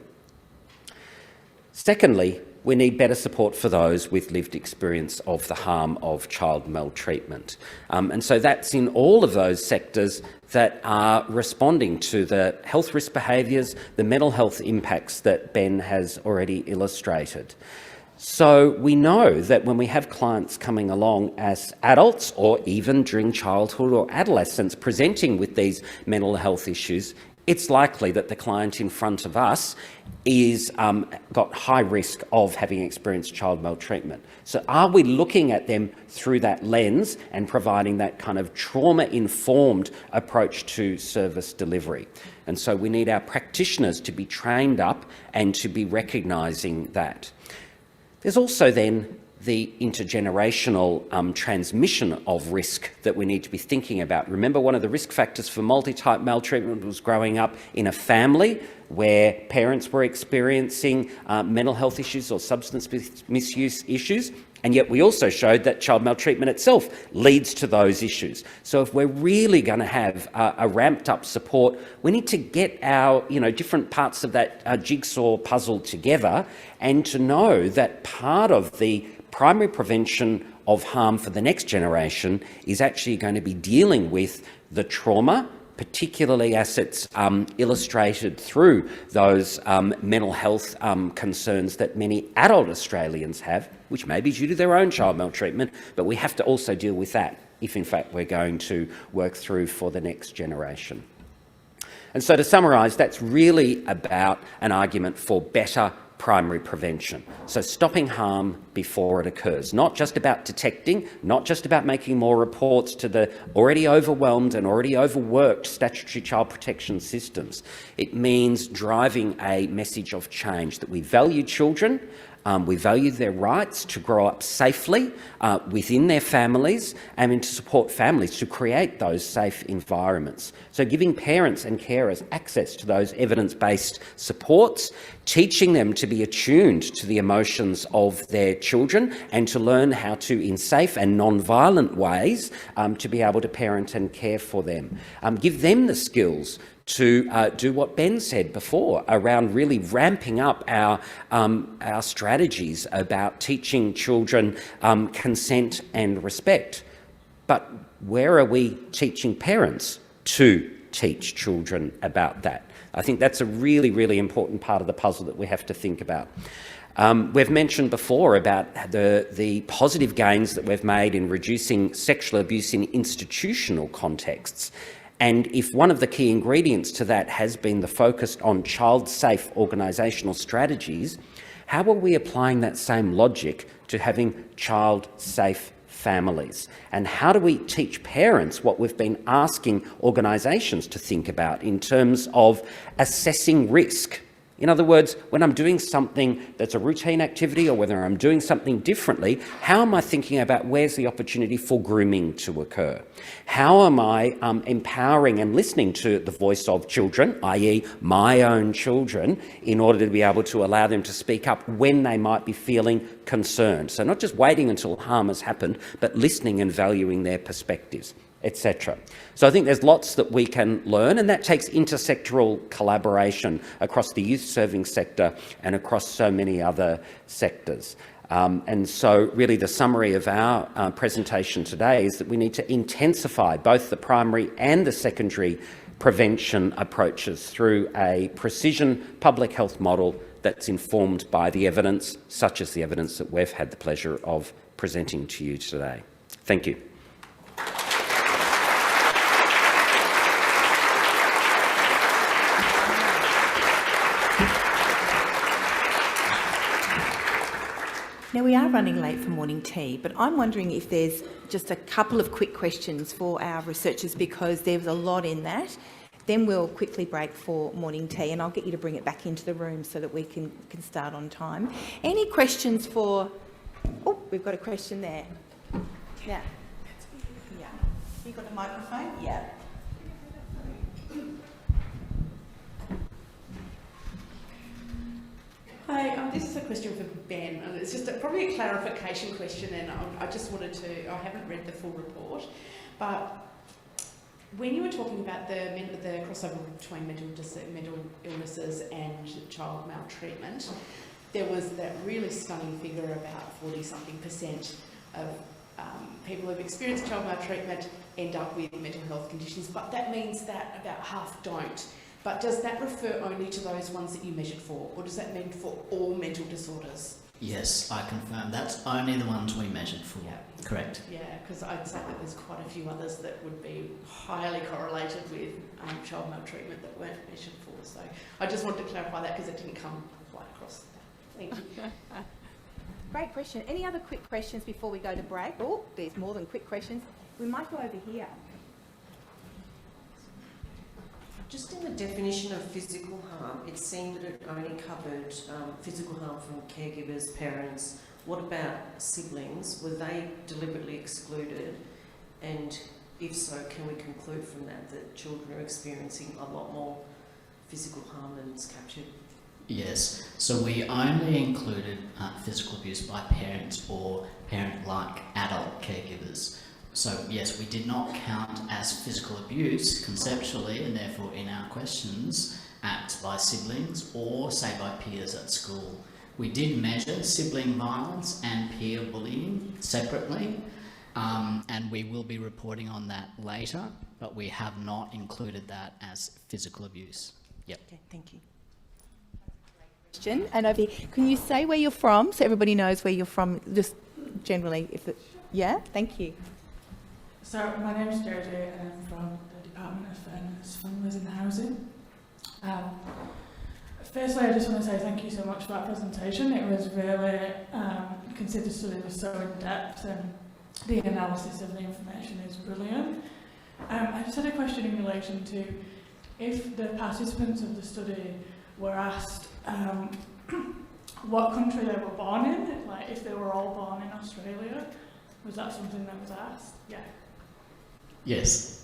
S5: Secondly, we need better support for those with lived experience of the harm of child maltreatment. And so that's in all of those sectors that are responding to the health risk behaviours, the mental health impacts that Ben has already illustrated. So we know that when we have clients coming along as adults or even during childhood or adolescence presenting with these mental health issues, it's likely that the client in front of us is got high risk of having experienced child maltreatment. So are we looking at them through that lens and providing that kind of trauma-informed approach to service delivery? And so we need our practitioners to be trained up and to be recognising that. There's also then the intergenerational transmission of risk that we need to be thinking about. Remember, one of the risk factors for multi-type maltreatment was growing up in a family where parents were experiencing mental health issues or substance misuse issues, and yet we also showed that child maltreatment itself leads to those issues. So if we're really going to have a ramped up support, we need to get our different parts of that jigsaw puzzle together, and to know that part of the primary prevention of harm for the next generation is actually going to be dealing with the trauma, particularly as it's illustrated through those mental health concerns that many adult Australians have, which may be due to their own child maltreatment, but we have to also deal with that if in fact we're going to work through for the next generation. And so to summarise, that's really about an argument for better primary prevention. So stopping harm before it occurs, not just about detecting, not just about making more reports to the already overwhelmed and already overworked statutory child protection systems. It means driving a message of change, that we value children, we value their rights to grow up safely within their families, and to support families to create those safe environments. So giving parents and carers access to those evidence-based supports, teaching them to be attuned to the emotions of their children and to learn how to, in safe and non-violent ways, to be able to parent and care for them. Give them the skills to do what Ben said before around really ramping up our strategies about teaching children consent and respect. But where are we teaching parents to teach children about that? I think that's a really, really important part of the puzzle that we have to think about. We've mentioned before about the positive gains that we've made in reducing sexual abuse in institutional contexts. And if one of the key ingredients to that has been the focus on child-safe organisational strategies, how are we applying that same logic to having child-safe families? And how do we teach parents what we've been asking organisations to think about in terms of assessing risk? In other words, when I'm doing something that's a routine activity or whether I'm doing something differently, how am I thinking about where's the opportunity for grooming to occur? How am I empowering and listening to the voice of children, i.e. my own children, in order to be able to allow them to speak up when they might be feeling concerned? So not just waiting until harm has happened, but listening and valuing their perspectives, etc. So I think there's lots that we can learn, and that takes intersectoral collaboration across the youth serving sector and across so many other sectors. And so really the summary of our presentation today is that we need to intensify both the primary and the secondary prevention approaches through a precision public health model that's informed by the evidence, such as the evidence that we've had the pleasure of presenting to you today. Thank you.
S2: Now, we are running late for morning tea, but I'm wondering if there's just a couple of quick questions for our researchers, because there's a lot in that. Then we'll quickly break for morning tea, and I'll get you to bring it back into the room so that we can start on time. Any questions for... Oh, we've got a question there. Yeah. Yeah. You got a microphone? Yeah.
S6: Hi, this is a question for Ben, and it's just probably a clarification question, and I just wanted to, I haven't read the full report, but when you were talking about the crossover between mental illnesses and child maltreatment, there was that really stunning figure about 40-something% of people who've experienced child maltreatment end up with mental health conditions, but that means that about half don't. But does that refer only to those ones that you measured for, or does that mean for all mental disorders?
S4: Yes, I confirm. That's only the ones we measured for.
S6: Yeah.
S4: Correct.
S6: Yeah, because I'd say that there's quite a few others that would be highly correlated with child maltreatment that weren't measured for. So I just wanted to clarify that because it didn't come quite across. Thank you.
S2: Great question. Any other quick questions before we go to break? Oh, there's more than quick questions. We might go over here.
S7: Just in the definition of physical harm, it seemed that it only covered physical harm from caregivers, parents. What about siblings? Were they deliberately excluded? And if so, can we conclude from that that children are experiencing a lot more physical harm than is captured?
S4: Yes, so we only included physical abuse by parents or parent-like adult caregivers. So yes, we did not count as physical abuse conceptually, and therefore in our questions, acts by siblings or say by peers at school. We did measure sibling violence and peer bullying separately, and we will be reporting on that later, but we have not included that as physical abuse. Yep.
S2: Okay, thank you. And over here, can you say where you're from so everybody knows where you're from, just generally? Yeah, thank you.
S8: So my name is Jojo and I'm from the Department of Fairness, Families and Housing. Firstly, I just want to say thank you so much for that presentation. It was really, considered study was so in-depth and the analysis of the information is brilliant. I just had a question in relation to if the participants of the study were asked what country they were born in, like if they were all born in Australia, was that something that was asked? Yeah.
S4: Yes,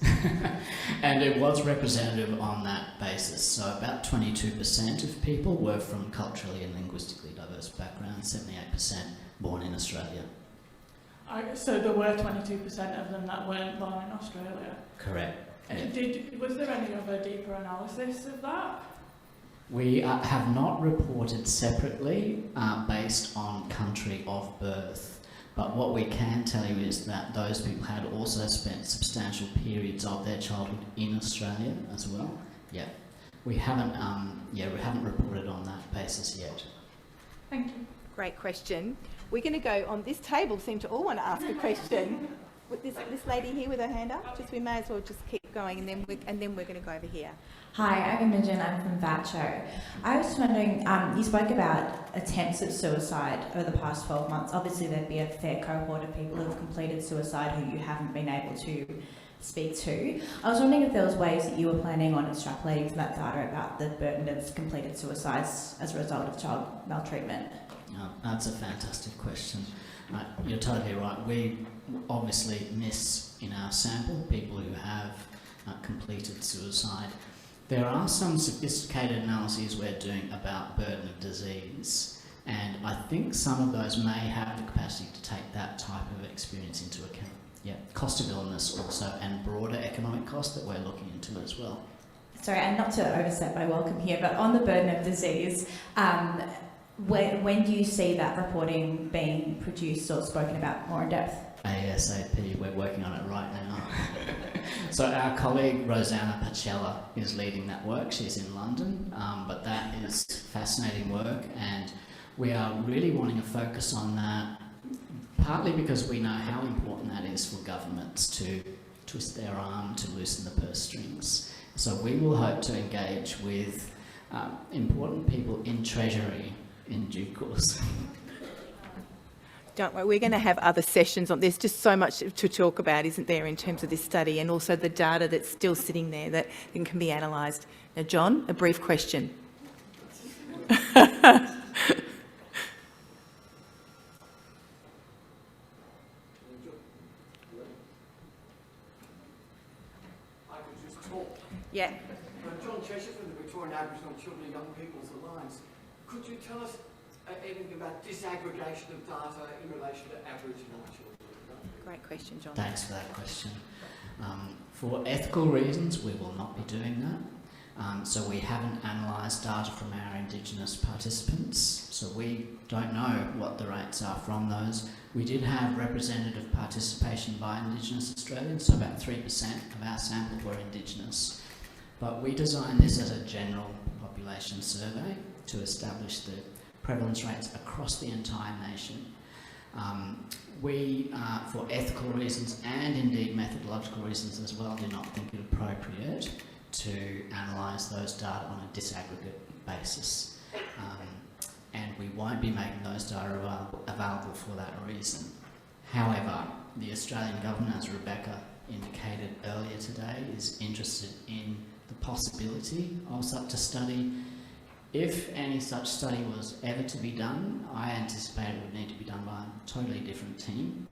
S4: and it was representative on that basis. So about 22% of people were from culturally and linguistically diverse backgrounds, 78% born in Australia.
S8: So there were 22% of them that weren't born in Australia?
S4: Correct.
S8: Was there any other deeper analysis of that?
S4: We have not reported separately based on country of birth. But what we can tell you is that those people had also spent substantial periods of their childhood in Australia as well. Yeah, we haven't reported on that basis yet.
S8: Thank you.
S2: Great question. We're going to go on this table. Seem to all want to ask a question. With this lady here with her hand up. We may as well just keep going, and then we're going to go over here.
S9: Hi, I'm Imogen. I'm from VATCHO. I was just wondering, you spoke about attempts at suicide over the past 12 months. Obviously, there'd be a fair cohort of people who have completed suicide who you haven't been able to speak to. I was wondering if there was ways that you were planning on extrapolating from that data about the burden of completed suicides as a result of child maltreatment.
S4: That's a fantastic question. You're totally right. We obviously miss in our sample people who have completed suicide. There are some sophisticated analyses we're doing about burden of disease, and I think some of those may have the capacity to take that type of experience into account. Yeah, cost of illness also, and broader economic cost that we're looking into as well.
S9: Sorry, and not to overstep my welcome here, but on the burden of disease, when do you see that reporting being produced or spoken about more in depth?
S4: ASAP, we're working on it right now. So our colleague Rosanna Pacella is leading that work. She's in London, but that is fascinating work, and we are really wanting to focus on that, partly because we know how important that is for governments to twist their arm to loosen the purse strings. So we will hope to engage with important people in Treasury in due course.
S2: Don't worry, we're going to have other sessions on. There's just so much to talk about, isn't there, in terms of this study, and also the data that's still sitting there that can be analysed. Now, John, a brief question. Yeah.
S10: John Cheshire from the Victorian Aboriginal Children and Young People's Alliance. Could you tell us anything about disaggregation of data in relation to Aboriginal children?
S2: Great question, John.
S4: Thanks for that question. For ethical reasons, we will not be doing that. So we haven't analysed data from our Indigenous participants, so we don't know what the rates are from those. We did have representative participation by Indigenous Australians, so about 3% of our sample were Indigenous. But we designed this as a general population survey to establish the prevalence rates across the entire nation. We, for ethical reasons and indeed methodological reasons as well, do not think it appropriate to analyse those data on a disaggregate basis. And we won't be making those data available for that reason. However, the Australian government, as Rebecca indicated earlier today, is interested in the possibility of such a study. If any such study was ever to be done, I anticipate it would need to be done by a totally different team,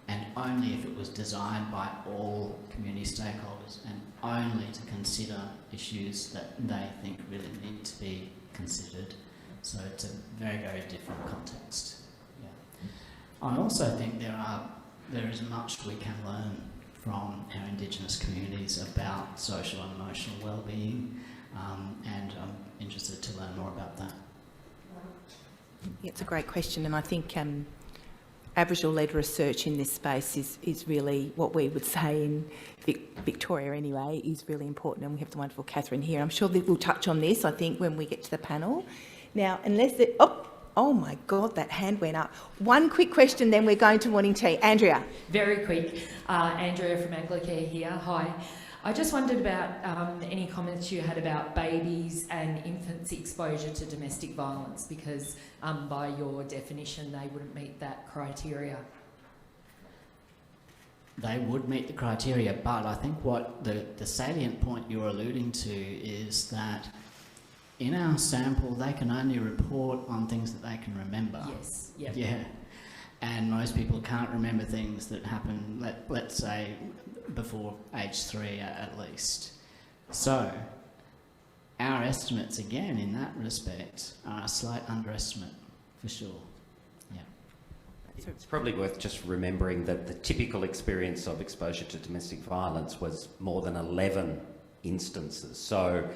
S4: and only if it was designed by all community stakeholders and only to consider issues that they think really need to be considered. So it's a very, very different context. Yeah. I also think there is much we can learn from our Indigenous communities about social and emotional well-being, and I'm interested to learn more about that.
S2: Yeah, it's a great question, and I think Aboriginal-led research in this space is really what we would say in Victoria anyway, is really important, and we have the wonderful Catherine here. I'm sure that we'll touch on this, I think, when we get to the panel. Now, unless it... Oh, Oh my God, that hand went up. One quick question, then we're going to morning tea. Andrea.
S11: Very quick. Andrea from Anglicare here. Hi. I just wondered about any comments you had about babies and infants' exposure to domestic violence, because by your definition they wouldn't meet that criteria.
S4: They would meet the criteria, but I think what the salient point you're alluding to is that in our sample they can only report on things that they can remember.
S11: Yes. Yep.
S4: Yeah. And most people can't remember things that happened, let's say, before age 3 at least. So our estimates, again, in that respect, are a slight underestimate, for sure. Yeah.
S5: It's probably worth just remembering that the typical experience of exposure to domestic violence was more than 11 instances. So